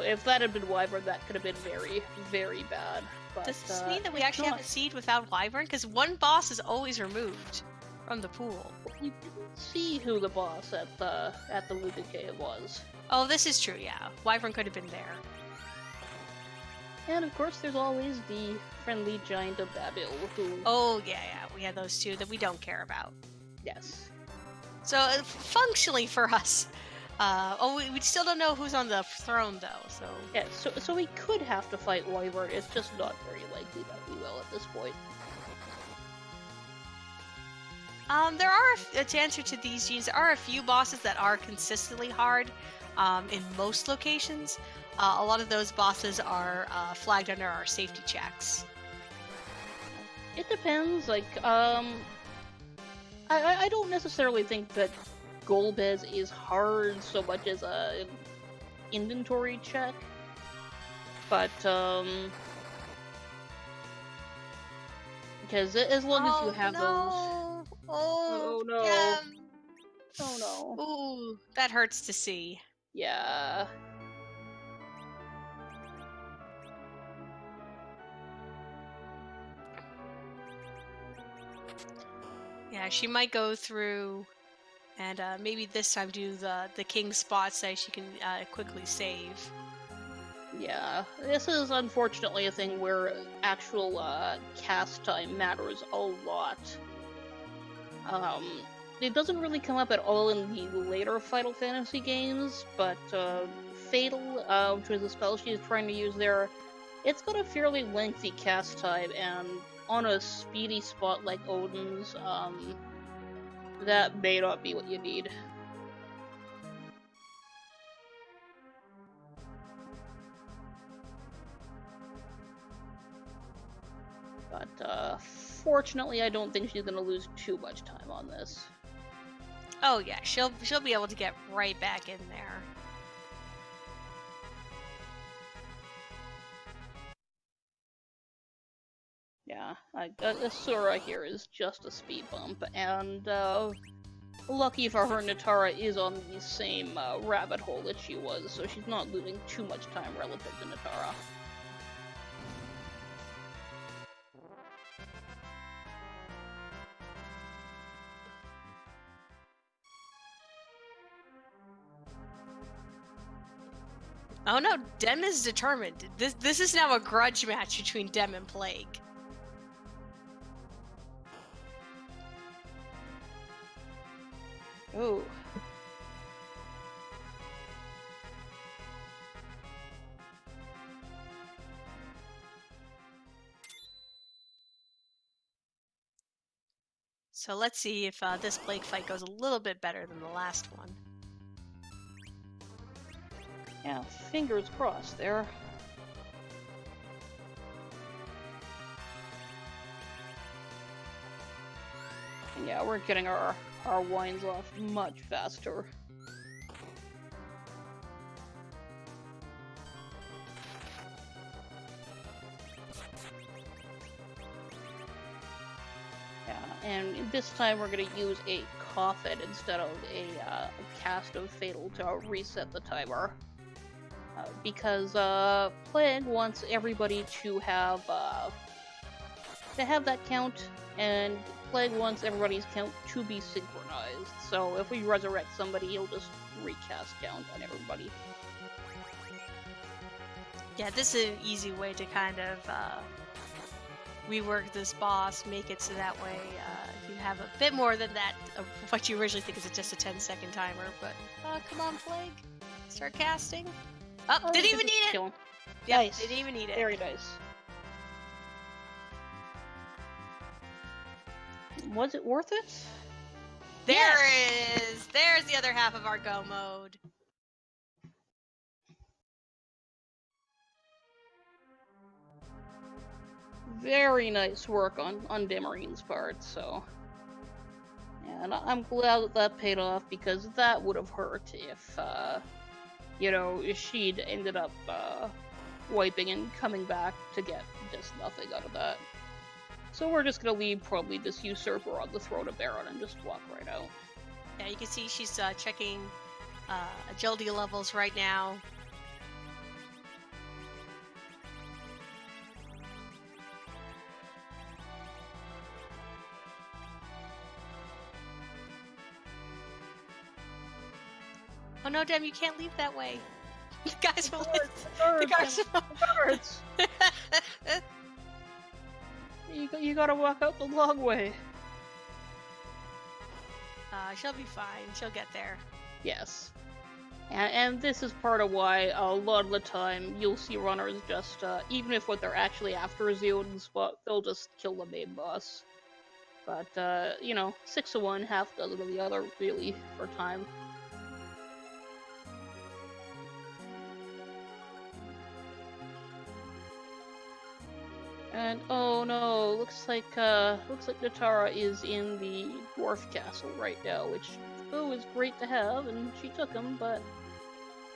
if that had been Wyvern, that could have been very, very bad. But, Does this mean that we it's actually have not. a seed without Wyvern? Because one boss is always removed from the pool. We didn't see who the boss at the Luca Cave was. Oh, this is true. Yeah, Wyvern could have been there. And of course, there's always the friendly giant of Babel, who. Oh yeah, we have those two that we don't care about. Yes. So functionally for us, we still don't know who's on the throne though. So Yeah. So we could have to fight Wyvern. It's just not very likely that we will at this point. there are to answer to these genes. There are a few bosses that are consistently hard. In most locations, a lot of those bosses are flagged under our safety checks. It depends. Like, I don't necessarily think that Golbez is hard so much as a inventory check, but because as long as you have those. Oh no! yeah. Oh no! Ooh, that hurts to see. Yeah. Yeah, she might go through and maybe this time do the king spot so she can quickly save. Yeah, this is unfortunately a thing where actual cast time matters a lot. It doesn't really come up at all in the later Final Fantasy games, but Fatal, which was the spell she's trying to use there, it's got a fairly lengthy cast time, and on a speedy spot like Odin's, that may not be what you need. But fortunately, I don't think she's gonna lose too much time on this. Oh yeah, she'll be able to get right back in there. Yeah, Asura here is just a speed bump, and lucky for her, Netara is on the same rabbit hole that she was, so she's not losing too much time relative to Netara. Oh no, Dem is determined. This is now a grudge match between Dem and Plague. Ooh. So let's see if this Plague fight goes a little bit better than the last one. Yeah, fingers crossed there. And yeah, we're getting our wines off much faster. Yeah, and this time we're gonna use a coffin instead of a cast of Fatal to reset the timer. Because Plague wants everybody to have that count, and Plague wants everybody's count to be synchronized. So if we resurrect somebody, he'll just recast count on everybody. Yeah, this is an easy way to kind of rework this boss, make it so that way you have a bit more than that of what you originally think is just a 10-second timer. But come on, Plague, start casting. Oh, didn't even need it! Yeah, Nice. didn't even need it. Very nice. Was it worth it? There it is! There's the other half of our go mode. Very nice work on Demerine's part, so... Yeah, and I'm glad that paid off, because that would have hurt if you know, she'd ended up wiping and coming back to get just nothing out of that. So we're just gonna leave probably this usurper on the throne of Baron and just walk right out. Yeah, you can see she's checking agility levels right now. Oh no, Dem, you can't leave that way. The guys will the guards. You gotta walk out the long way. She'll be fine. She'll get there. Yes. And this is part of why a lot of the time you'll see runners just, even if what they're actually after is the Odin spot, they'll just kill the main boss. But, you know, 6 of one, half dozen of the other, really, for time. And oh no, looks like Netara is in the dwarf castle right now, which is great to have, and she took him, but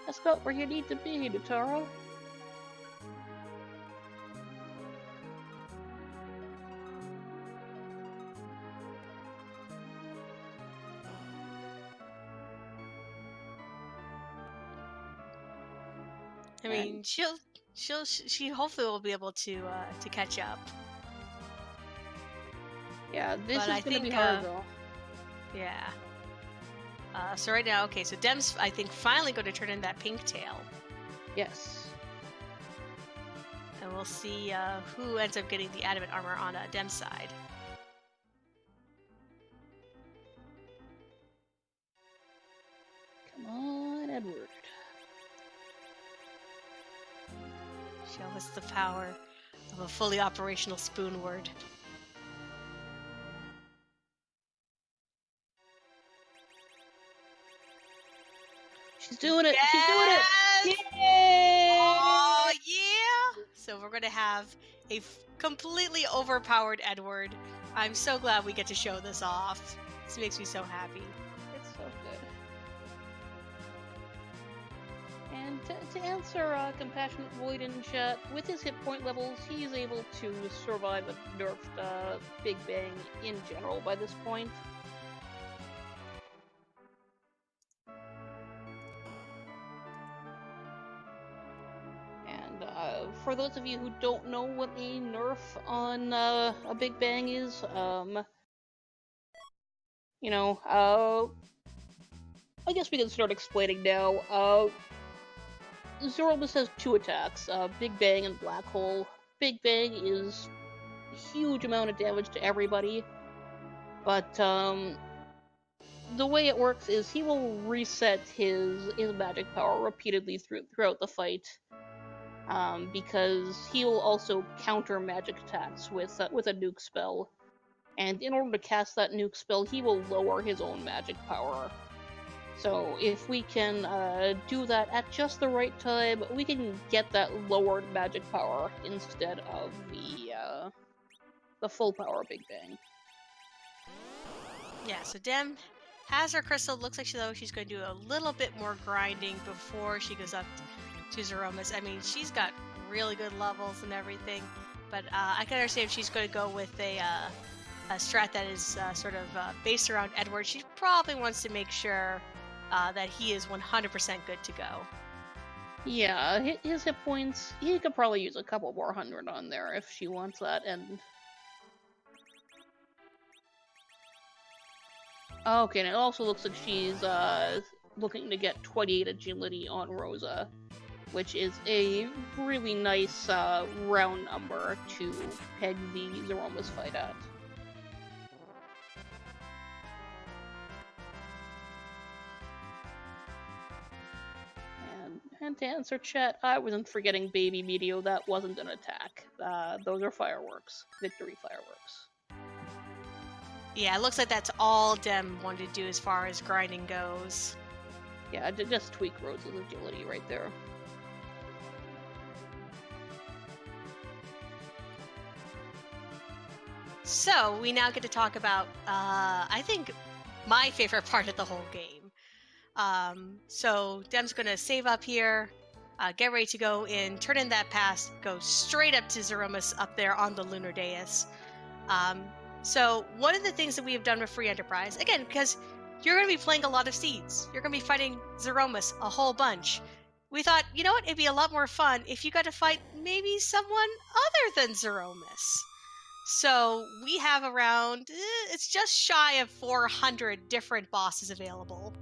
that's not where you need to be, Netara. I mean, she hopefully will be able to catch up. Yeah, this is gonna be hard though. Yeah. So right now, okay, so Dem's, I think, finally going to turn in that pink tail. Yes. And we'll see who ends up getting the adamant armor on Dem's side. Come on, Edward. Show us the power of a fully operational spoon word. She's doing it! Yes! She's doing it! Yay! Oh, yeah! So we're going to have a completely overpowered Edward. I'm so glad we get to show this off. This makes me so happy. It's so good. And to answer Compassionate Void in chat, with his hit point levels, he's able to survive a nerfed Big Bang in general by this point. For those of you who don't know what a nerf on a Big Bang is, you know, I guess we can start explaining now. Zeromus has 2 attacks, Big Bang and Black Hole. Big Bang is a huge amount of damage to everybody, but the way it works is he will reset his magic power repeatedly throughout the fight. Because he will also counter magic attacks with a nuke spell, and in order to cast that nuke spell, he will lower his own magic power. So if we can do that at just the right time, we can get that lowered magic power instead of the full power Big Bang. Yeah, so Dem has her crystal. Looks like she's going to do a little bit more grinding before she goes up to Zeromus. I mean, she's got really good levels and everything, but I can understand if she's going to go with a strat that is sort of based around Edward. She probably wants to make sure that he is 100% good to go. Yeah, his hit points, he could probably use a couple more 100 on there if she wants that, and... Okay, and it also looks like she's looking to get 28 agility on Rosa, which is a really nice round number to peg the Zeromus fight at. And to answer chat, I wasn't forgetting Baby Meteor. That wasn't an attack. Those are fireworks. Victory fireworks. Yeah, it looks like that's all Dem wanted to do as far as grinding goes. Yeah, just tweak Rose's agility right there. So, we now get to talk about, I think, my favorite part of the whole game. So Dem's going to save up here, get ready to go in, turn in that pass, go straight up to Zeromus up there on the lunar dais. So one of the things that we have done with Free Enterprise, again, because you're going to be playing a lot of seeds, you're going to be fighting Zeromus a whole bunch. We thought, you know what, it'd be a lot more fun if you got to fight maybe someone other than Zeromus. So we have around, it's just shy of 400 different bosses available.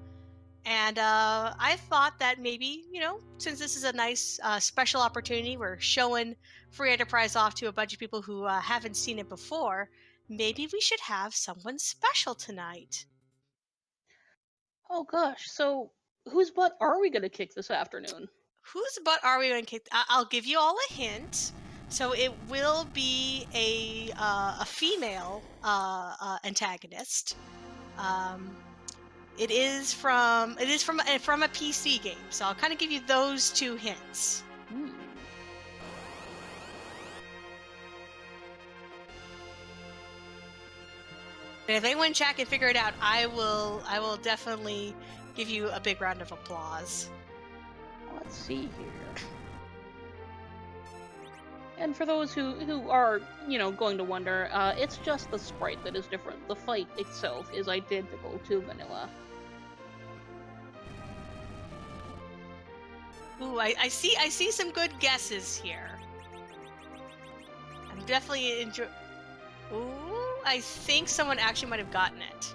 And I thought that maybe, since this is a nice special opportunity, we're showing Free Enterprise off to a bunch of people who haven't seen it before, maybe we should have someone special tonight. Oh gosh, so whose butt are we gonna kick this afternoon? Whose butt are we going to kick? I'll give you all a hint. So it will be a female antagonist. It is from a PC game. So I'll kind of give you those two hints. And if anyone in chat can figure it out, I will definitely give you a big round of applause. Let's see here. And for those who are, going to wonder, it's just the sprite that is different. The fight itself is identical to vanilla. Ooh, I see some good guesses here. I'm definitely enjoying. Ooh, I think someone actually might have gotten it.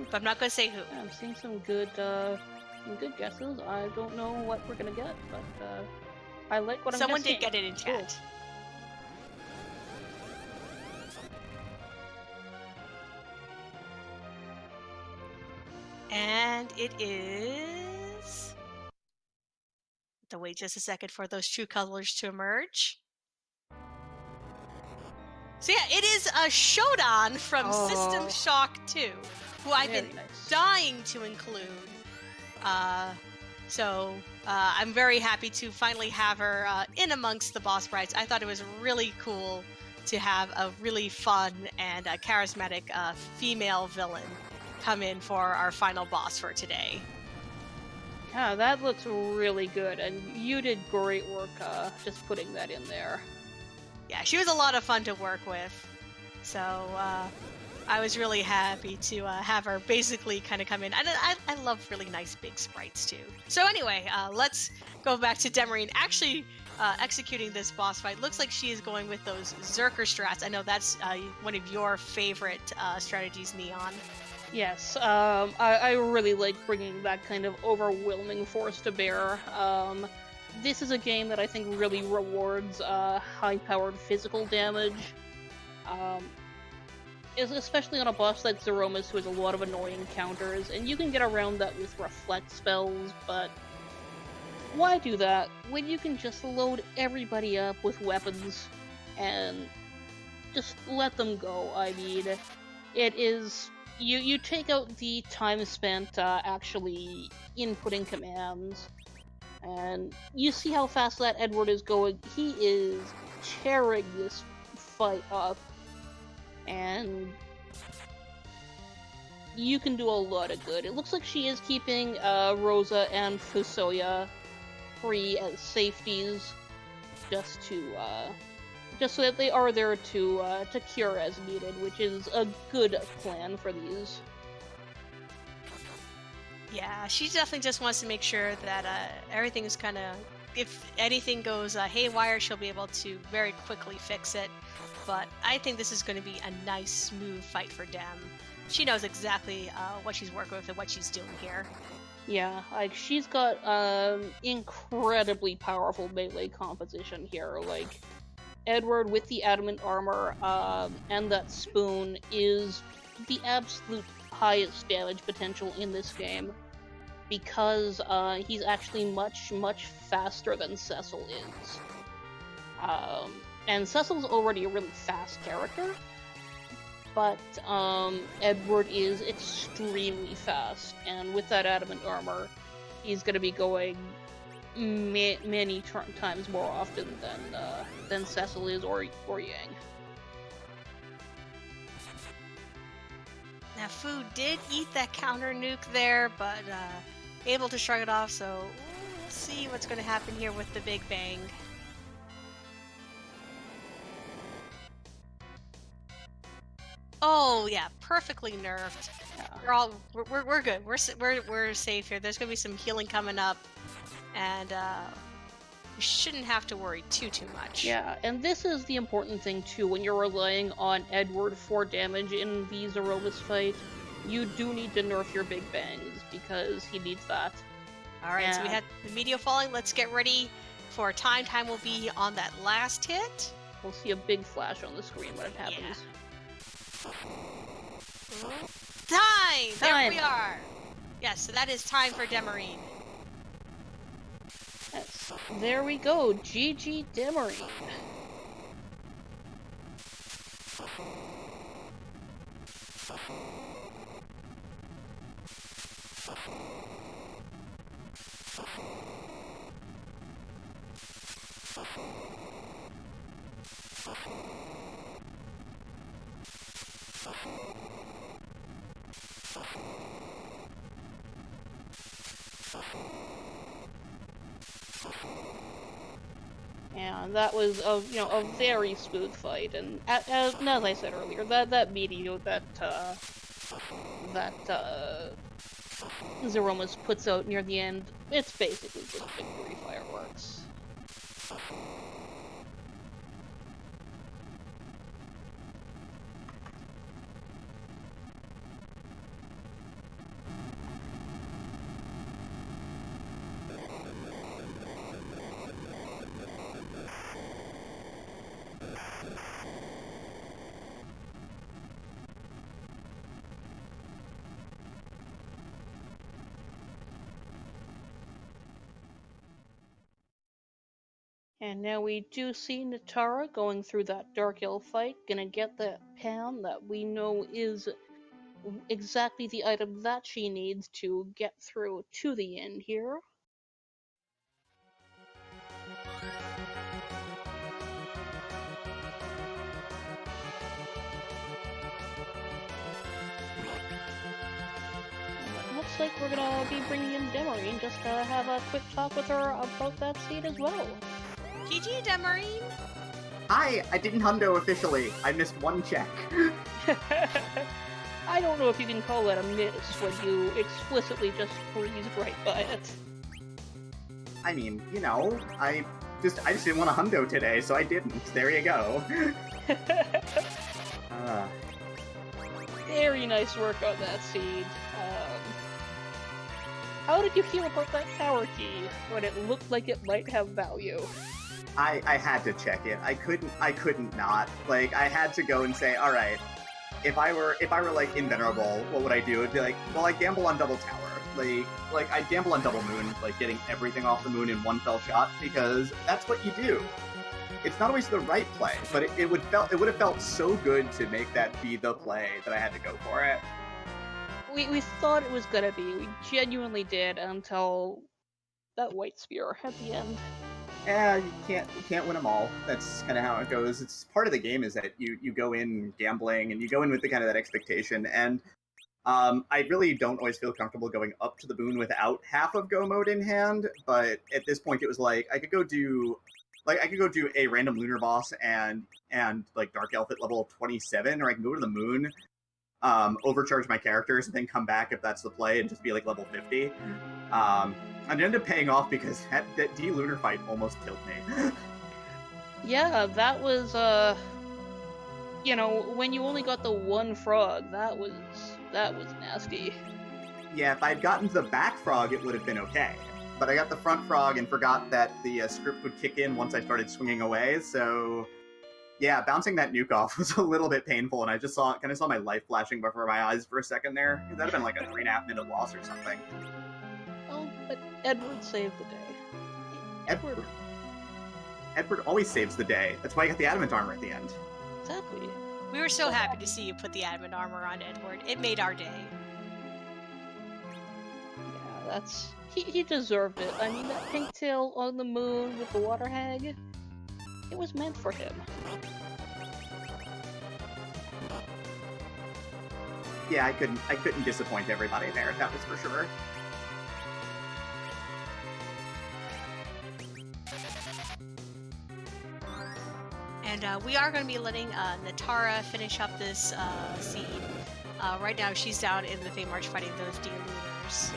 But I'm not going to say who. Yeah, I'm seeing some good guesses. I don't know what we're gonna get, but I like what Someone I'm guessing. did get it in chat. Cool. And it is... To wait just a second for those true colors to emerge. So yeah, it is a showdown from System Shock 2, who I've been dying to include. I'm very happy to finally have her in amongst the boss brides. I thought it was really cool to have a really fun and charismatic female villain come in for our final boss for today. Yeah, that looks really good, and you did great work just putting that in there. Yeah, she was a lot of fun to work with. So I was really happy to have her basically kind of come in. And I love really nice big sprites too. So anyway, let's go back to Demerine actually executing this boss fight. Looks like she is going with those Zerker strats. I know that's one of your favorite strategies, Neon. Yes, I really like bringing that kind of overwhelming force to bear. This is a game that I think really rewards high-powered physical damage. Especially on a boss like Zeromus, who has a lot of annoying counters, and you can get around that with reflect spells, but why do that when you can just load everybody up with weapons and just let them go? I mean, it is... You take out the time spent actually inputting commands, and you see how fast that Edward is going. He is tearing this fight up, and you can do a lot of good. It looks like she is keeping Rosa and Fusoya free as safeties, just so that they are there to cure as needed, which is a good plan for these. Yeah, she definitely just wants to make sure that everything is kind of, if anything goes haywire, she'll be able to very quickly fix it. But I think this is going to be a nice, smooth fight for Dem. She knows exactly what she's working with and what she's doing here. Yeah, like, she's got incredibly powerful melee composition here. Like, Edward with the adamant armor and that spoon is the absolute highest damage potential in this game, because he's actually much, much faster than Cecil is. And Cecil's already a really fast character, but Edward is extremely fast, and with that adamant armor, he's going to be going many times more often than Cecil is or Yang. Now, Fu did eat that counter nuke there, but able to shrug it off, so we'll see what's going to happen here with the Big Bang. Oh, yeah, perfectly nerfed. Yeah. We're good. We're safe here. There's going to be some healing coming up, and we shouldn't have to worry too much. Yeah, and this is the important thing too. When you're relying on Edward for damage in the Zeromus fight, you do need to nerf your Big Bangs because he needs that. All right, so we had the meteor falling. Let's get ready for time. Time will be on that last hit. We'll see a big flash on the screen when it happens. Time! There we are! Yes, so that is time for Demerine. Yes, there we go. GG Demerine. And that was a very smooth fight, and as I said earlier, that meteor that Zeromus puts out near the end, it's basically just victory fireworks. And now we do see Netara going through that Dark Elf fight, gonna get that pan that we know is exactly the item that she needs to get through to the end here. Looks like we're gonna be bringing in Demerine just to have a quick talk with her about that seed as well. GG, Demerine! Hi, I didn't hundo officially. I missed one check. I don't know if you can call that a miss when you explicitly just breezed right by it. I mean, I just didn't want to hundo today, so I didn't. There you go. Very nice work on that seed. How did you feel about that tower key when it looked like it might have value? I had to check it. I couldn't not. Like, I had to go and say, all right, if I were like invulnerable, what would I do? It'd be like, well, I gamble on double tower. Like I gamble on double moon, like getting everything off the moon in one fell shot, because that's what you do. It's not always the right play, but it would have felt so good to make that be the play that I had to go for it. We thought it was gonna be. We genuinely did until that white spear at the end. Yeah, you can't win them all. That's kind of how it goes. It's part of the game is that you go in gambling and you go in with the kind of that expectation. And I really don't always feel comfortable going up to the moon without half of go mode in hand. But at this point, it was like I could go do a random lunar boss and like Dark Elf at level 27, or I can go to the moon, overcharge my characters, and then come back if that's the play and just be like level 50. And it ended up paying off because that D-Lunar fight almost killed me. Yeah, that was, when you only got the one frog, that was nasty. Yeah, if I had gotten to the back frog, it would have been okay. But I got the front frog and forgot that the script would kick in once I started swinging away, so... Yeah, bouncing that nuke off was a little bit painful, and I just saw my life flashing before my eyes for a second there. That'd have been like a 3.5 minute loss or something. Oh, but Edward saved the day. Edward always saves the day. That's why he got the adamant armor at the end. Exactly. We were so happy to see you put the adamant armor on Edward. It made our day. Yeah, he deserved it. I mean, that pink tail on the moon with the water hag, it was meant for him. yeah, I couldn't disappoint everybody there. That was for sure. And we are going to be letting Netara finish up this seed. Right now, she's down in the Fey March fighting those Dealuters.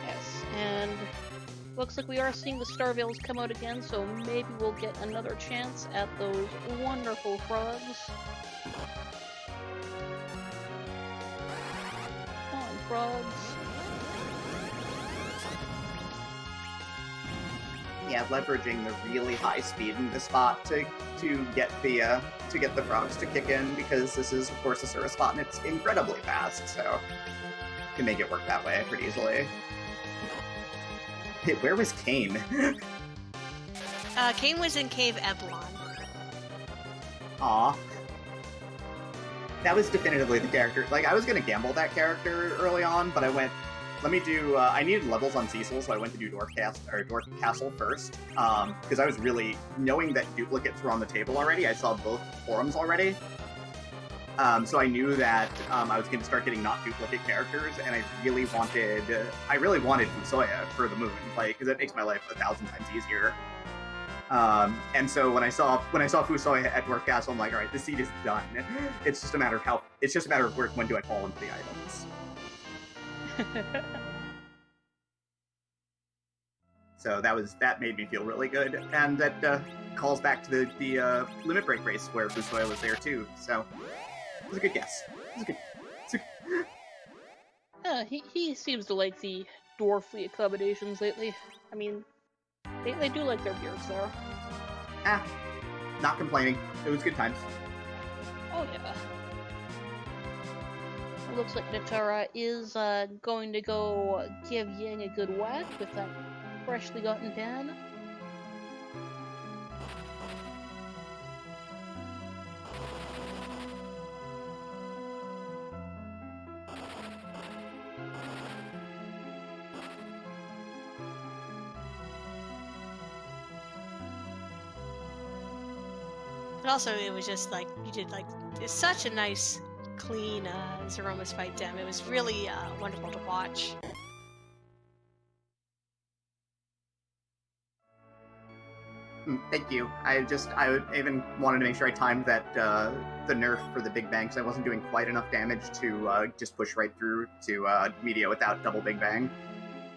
Yes, and looks like we are seeing the Star Veils come out again, so maybe we'll get another chance at those wonderful frogs. Come on, frogs. Yeah, leveraging the really high speed in this spot to get the frogs to kick in, because this is of course a Sura spot and it's incredibly fast, so you can make it work that way pretty easily. Hey, where was Kane? Kane was in Cave Eblon. Aw. That was definitively the character. Like, I was gonna gamble that character early on, but I went, let me do, I needed levels on Cecil, so I went to do Dwarf Castle first, because I was really, knowing that duplicates were on the table already, I saw both forums already, so I knew that I was going to start getting not duplicate characters, and I really wanted Fusoya for the moon, like, because it makes my life 1,000 times easier. And so when I saw Fusoya at Dwarf Castle, I'm like, all right, this seed is done. It's just a matter of when do I fall into the items. So that made me feel really good, and that calls back to the Limit Break race where Fusoya was there too. So it was a good guess. He seems to like the dwarfly accommodations lately. I mean, they do like their beards there. Not complaining. It was good times. Oh yeah. It looks like Netara is going to go give Yang a good whack with that freshly gotten pan. But also, it was just like, you did like, it's such a nice, clean Zeromus fight dem. It was really wonderful to watch. Thank you. I even wanted to make sure I timed that the nerf for the Big Bang, because I wasn't doing quite enough damage to just push right through to media without double Big Bang.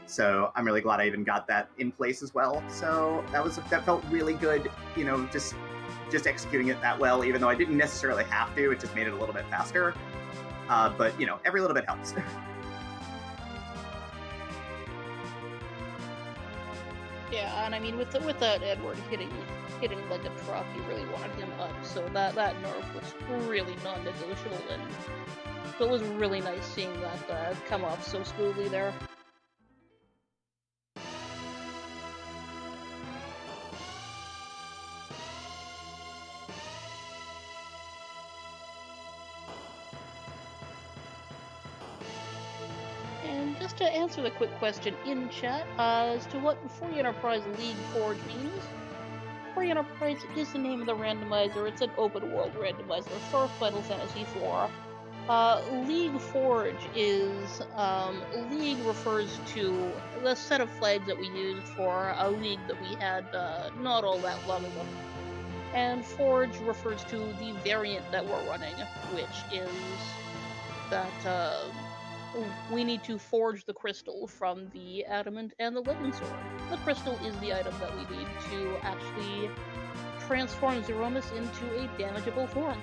So I'm really glad I even got that in place as well. So that felt really good. You know, just executing it that well, even though I didn't necessarily have to. It just made it a little bit faster. But you know, every little bit helps. Yeah, and I mean, with that Edward hitting like a truck, you really wanted him up, so that nerf was really non-negotiable, and so it was really nice seeing that come off so smoothly there. And just to answer the quick question in chat as to what Free Enterprise League Forge means, Free Enterprise is the name of the randomizer. It's an open world randomizer for Final Fantasy IV. League Forge is, League refers to the set of flags that we used for a league that we had not all that long ago. And Forge refers to the variant that we're running, which is that we need to forge the crystal from the adamant and the legend sword. The crystal is the item that we need to actually transform Zeromus into a damageable form.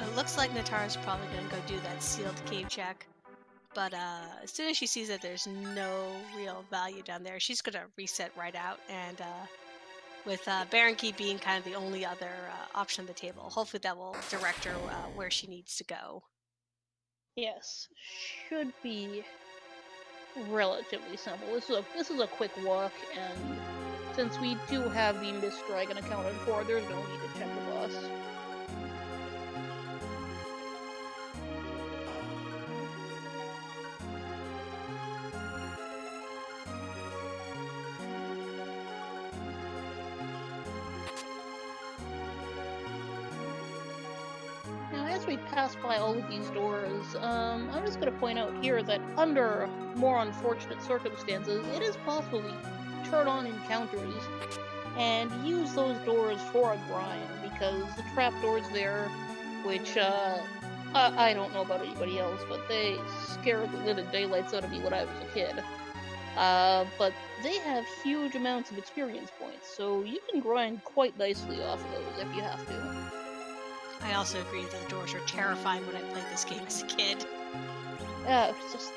It looks like Natara's probably going to go do that sealed cave check. But as soon as she sees that there's no real value down there, she's going to reset right out. And with Baron Key being kind of the only other option on the table, hopefully that will direct her where she needs to go. Yes, should be relatively simple. This is a quick walk, and since we do have the Mist Dragon accounted for, there's no need to check the boss. as we pass by all of these doors, I'm just going to point out here that under more unfortunate circumstances, it is possible to turn on encounters and use those doors for a grind, because the trapdoors there, which, I don't know about anybody else, but they scared the living daylights out of me when I was a kid. But they have huge amounts of experience points, so you can grind quite nicely off of those if you have to. I also agree that the doors were terrifying when I played this game as a kid. Yeah, it was just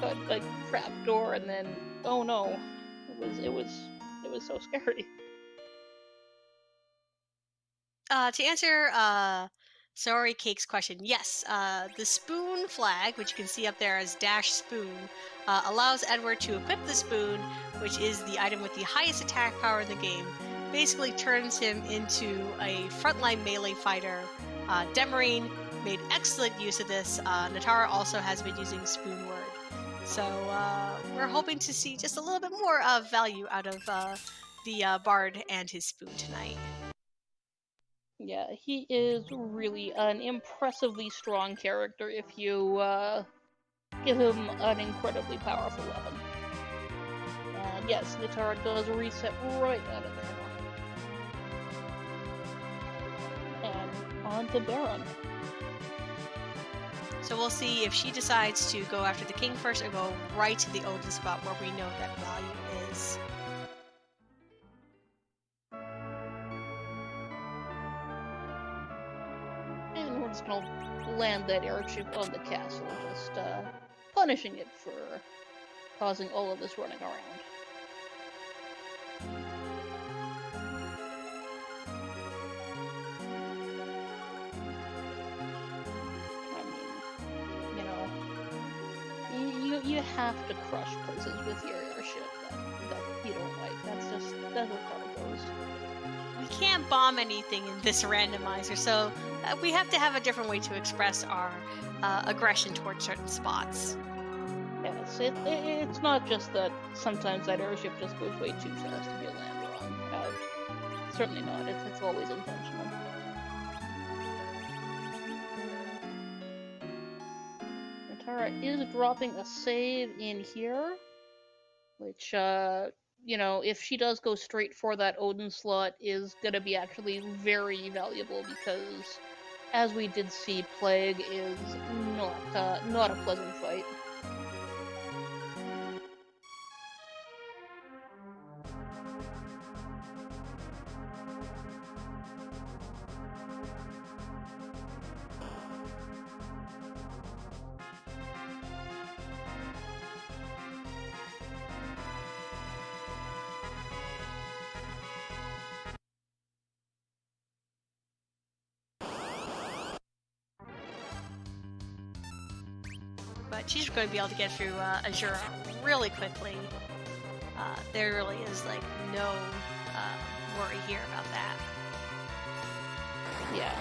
a trap door, and then oh no, it was so scary. To answer Sorry Cake's question, yes, the spoon flag, which you can see up there as dash spoon, allows Edward to equip the spoon, which is the item with the highest attack power in the game. Basically turns him into a frontline melee fighter. Demerine made excellent use of this. Netara also has been using Spoon Word. So we're hoping to see just a little bit more of value out of the Bard and his spoon tonight. Yeah, he is really an impressively strong character if you give him an incredibly powerful weapon. And yes, Netara does reset right out of there. And on to Baron. So we'll see if she decides to go after the king first or go right to the Odin spot where we know that value is. And we're just gonna land that airship on the castle, just punishing it for causing all of this running around. You have to crush places with your airship that you don't like. That's just how it goes. We can't bomb anything in this randomizer, so we have to have a different way to express our aggression towards certain spots. Yes, it's not just that sometimes that airship just goes way too fast and you land wrong. Certainly not. It's always intentional. Netara is dropping a save in here, which, if she does go straight for that Odin slot, is gonna be actually very valuable, because, as we did see, Plague is not a pleasant fight. But she's going to be able to get through Azura really quickly. There really is no worry here about that. Yeah,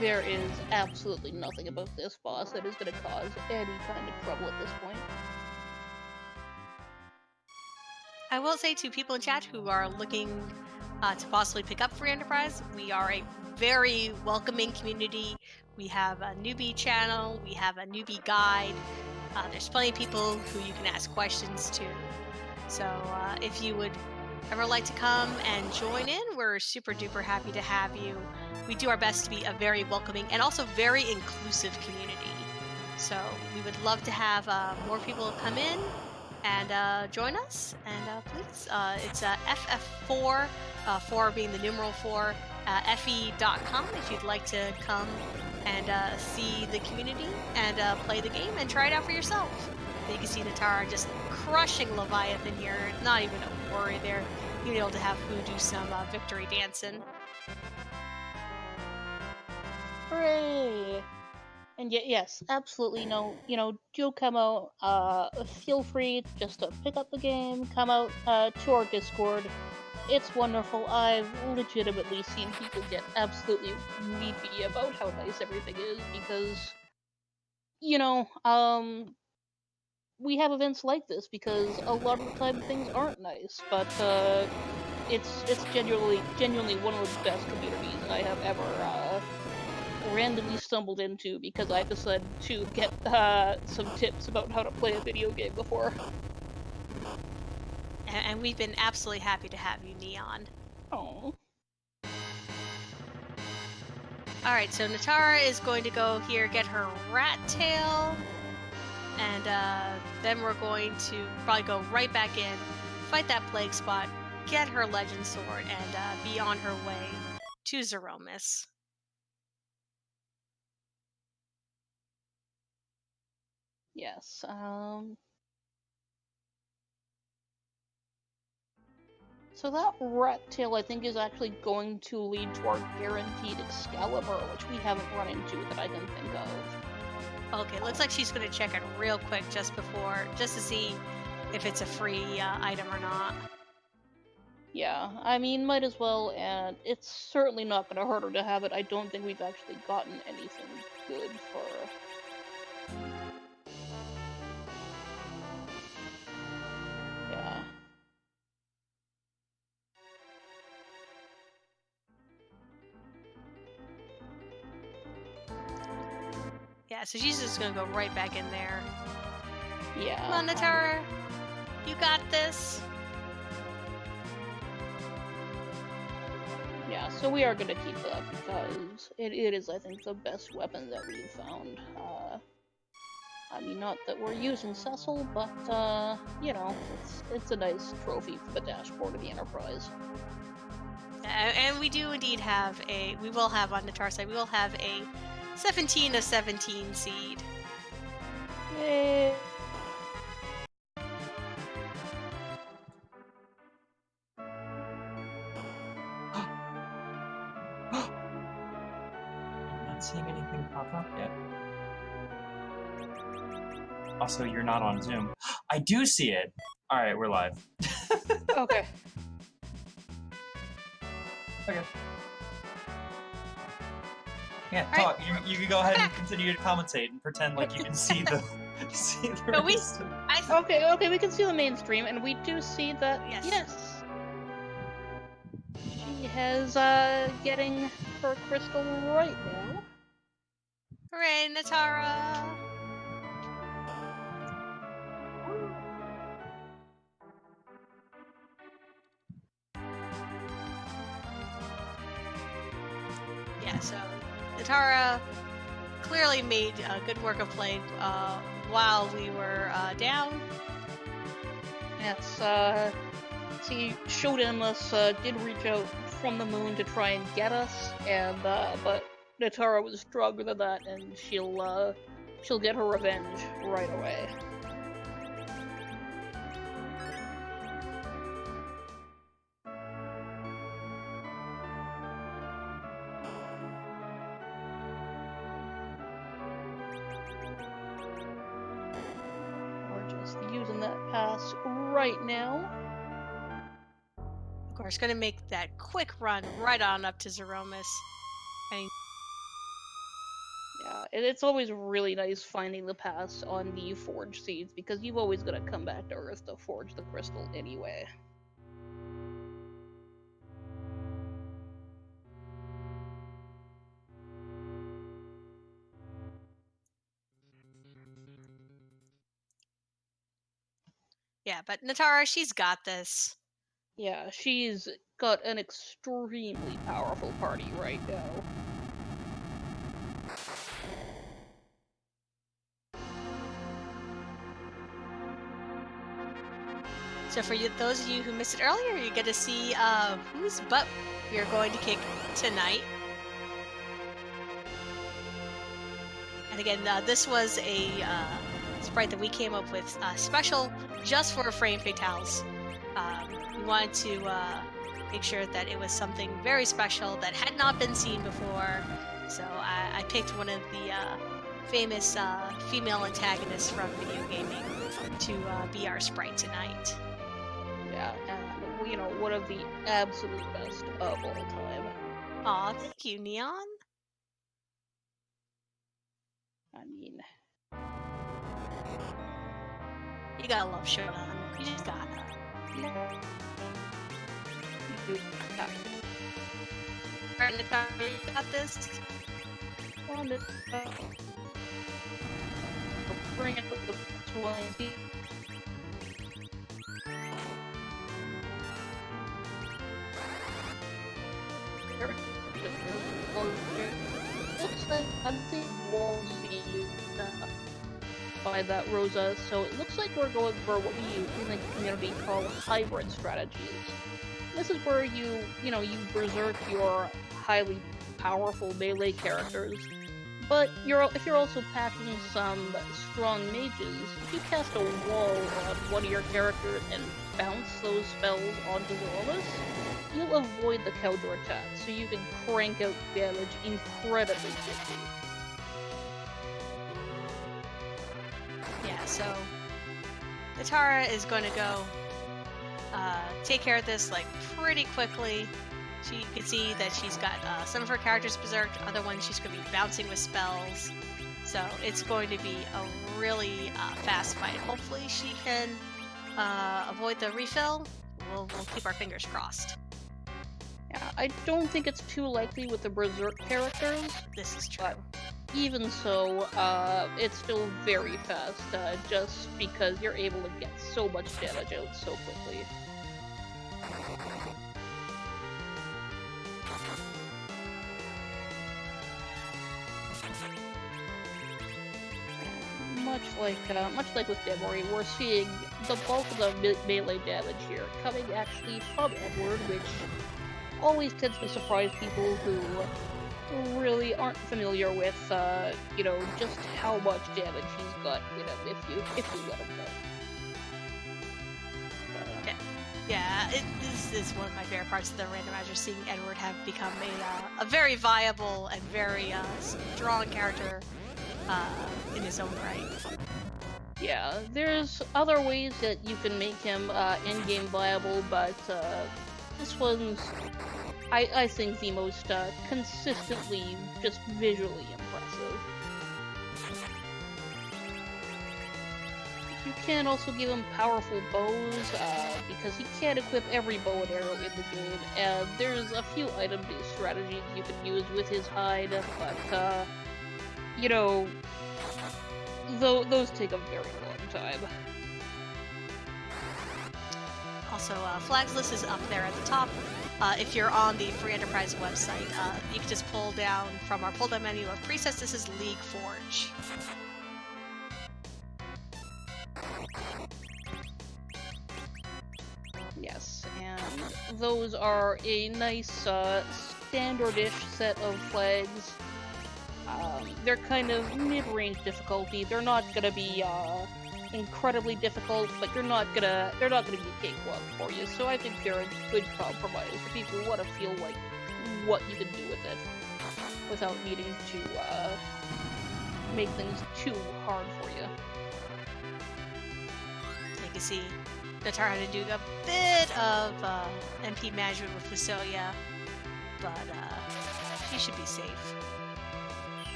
there is absolutely nothing about this boss that is going to cause any kind of trouble at this point. I will say to people in chat who are looking to possibly pick up Free Enterprise, we are a very welcoming community. We have a newbie channel, we have a newbie guide. There's plenty of people who you can ask questions to. So if you would ever like to come and join in, we're super duper happy to have you. We do our best to be a very welcoming and also very inclusive community. So we would love to have more people come in and join us. And please, it's FF4, 4 being the numeral 4, fe.com if you'd like to come and see the community and play the game and try it out for yourself. You can see Netara just crushing Leviathan here. Not even a worry there. You'll be able to have Fu do some victory dancing. Hooray! And yes, absolutely do come out, feel free just to pick up the game, come out to our Discord. It's wonderful. I've legitimately seen people get absolutely weepy about how nice everything is, because, we have events like this because a lot of the time things aren't nice, but it's genuinely one of the best communities I have ever randomly stumbled into because I decided to get some tips about how to play a video game before. And we've been absolutely happy to have you, Neon. Oh. Alright, so Netara is going to go here, get her rat tail, and then we're going to probably go right back in, fight that plague spot, get her legend sword, and be on her way to Zeromus. Yes, so that rat tail, I think, is actually going to lead to our guaranteed Excalibur, which we haven't run into that I can think of. Okay, looks like she's going to check it real quick just to see if it's a free item or not. Yeah, I mean, might as well, and it's certainly not going to hurt her to have it. I don't think we've actually gotten anything good for her. Yeah. Yeah, so she's just going to go right back in there. Yeah. Come on, Netara. You got this. Yeah, so we are going to keep that because it is, I think, the best weapon that we've found. I mean, not that we're using Cecil, but, you know, it's a nice trophy for the dashboard of the Enterprise. And we do indeed have we will have on Netara's side, we will have a 17 of 17 seed. Yay! I'm not seeing anything pop up yet. Also, you're not on Zoom. I do see it! Alright, we're live. Okay. Okay. Yeah, All talk. You can go ahead and continue to commentate and pretend like you can see the No, rest of- Okay, we can see the mainstream, and we do see that, yes. She has, getting her crystal right now. Hooray, Netara! Yeah, so Netara clearly made good work of play while we were down. Yes, see, Showdownless did reach out from the moon to try and get us, and, but Netara was stronger than that, and she'll get her revenge right away. We're just using that pass right now. Of course, gonna make that quick run right on up to Zeromus. Yeah, it's always really nice finding the pass on the forge seeds, because you've always got to come back to Earth to forge the crystal anyway. Yeah, but Netara, she's got this. Yeah, she's got an extremely powerful party right now. So for those of you who missed it earlier, you get to see whose butt we are going to kick tonight. And again, this was a sprite that we came up with special just for Frame Fatales. We wanted to make sure that it was something very special that had not been seen before. So I picked one of the famous female antagonists from video gaming to be our sprite tonight. Yeah, and, you know, one of the absolute best of all time. Aw, thank you, Neon. I mean... You gotta love Showdown. You just gotta. Yeah. Alright, Netara, you got this? on it. Bring it with the 20. Looks like I'm seeing walls being used by that Rosa, so it looks like we're going for what we in the community call hybrid strategies. This is where you berserk your highly powerful melee characters, but if you're also packing some strong mages, if you cast a wall on one of your characters and bounce those spells onto Zeromus, you'll avoid the counterattack, so you can crank out damage incredibly quickly. Yeah, so Netara is going to go take care of this like pretty quickly. You can see that she's got some of her characters berserked, other ones she's going to be bouncing with spells. So it's going to be a really fast fight. Hopefully she can avoid the refill. We'll keep our fingers crossed. Yeah, I don't think it's too likely with the berserk characters. This is true. But even so, it's still very fast, just because you're able to get so much damage out so quickly. Much like with Demerine, we're seeing the bulk of the melee damage here coming actually from Edward, which always tends to surprise people who really aren't familiar with, just how much damage he's got in him if you let him go. This is one of my favorite parts of the randomizer, seeing Edward have become a very viable and very strong character in his own right. Yeah, there's other ways that you can make him in-game viable, but this one's, I think, the most consistently just visually impressive. You can also give him powerful bows, because he can't equip every bow and arrow in the game, and there's a few item-based strategies you can use with his hide, but, those take a very long time. Also, Flags list is up there at the top. If you're on the Free Enterprise website, you can just pull down from our pull-down menu of presets. This is League Forge. Yes, and those are a nice standard-ish set of flags. They're kind of mid-range difficulty. They're not gonna be incredibly difficult, but they're not gonna be a cakewalk for you. So I think they're a good compromise for people who want to feel like what you can do with it without needing to make things too hard for you. You can see Netara had to do a bit of MP management with Fusoya, but she should be safe.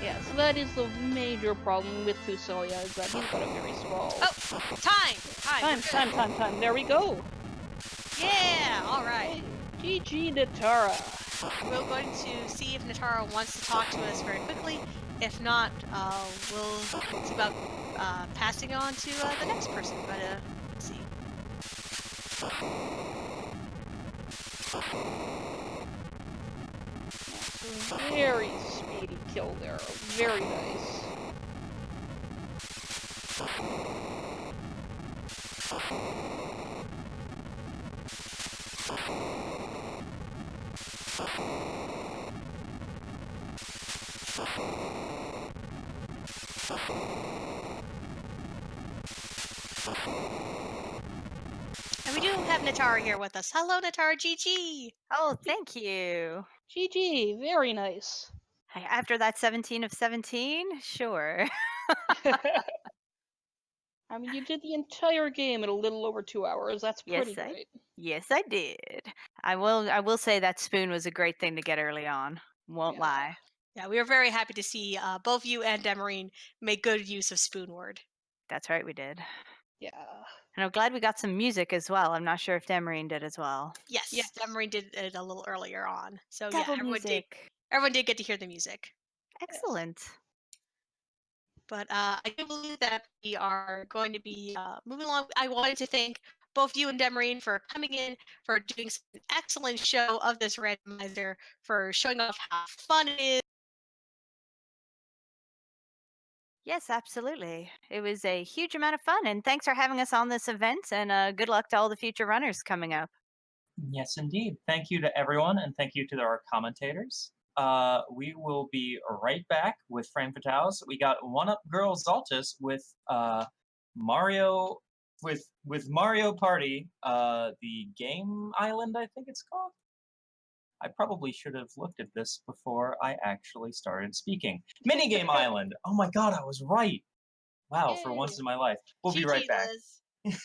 Yeah, so that is the major problem with Fusoya, is that he's got a very small... Oh! Time! There we go! Yeah! Alright. GG Netara! We're going to see if Netara wants to talk to us very quickly. If not, we'll see about passing on to the next person. But, let's see. Very speedy kill there. Very nice. And we do have Netara here with us. Hello, Netara. GG. Oh, thank you. GG, very nice. After that 17 of 17, sure. I mean, you did the entire game in a little over 2 hours. That's pretty great. Yes, I did. I will say that spoon was a great thing to get early on. Won't Yeah. lie. Yeah, we were very happy to see both you and Demerine make good use of Spoonword. That's right, we did. Yeah. And I'm glad we got some music as well. I'm not sure if Demerine did as well. Yes, Yes. Demerine did it a little earlier on. So Double yeah, music. everyone did get to hear the music. Excellent. But I do believe that we are going to be moving along. I wanted to thank both you and Demerine for coming in, for doing an excellent show of this randomizer, for showing off how fun it is. Yes, absolutely. It was a huge amount of fun, and thanks for having us on this event. And good luck to all the future runners coming up. Yes, indeed. Thank you to everyone, and thank you to our commentators. We will be right back with Frame Fatales. We got One Up Girl Zaltis with Mario with Mario Party, the game island, I think it's called. I probably should have looked at this before I actually started speaking. Minigame Island. Oh my god, I was right. Wow, for Yay. once in my life. We'll be right GG, back. Liz.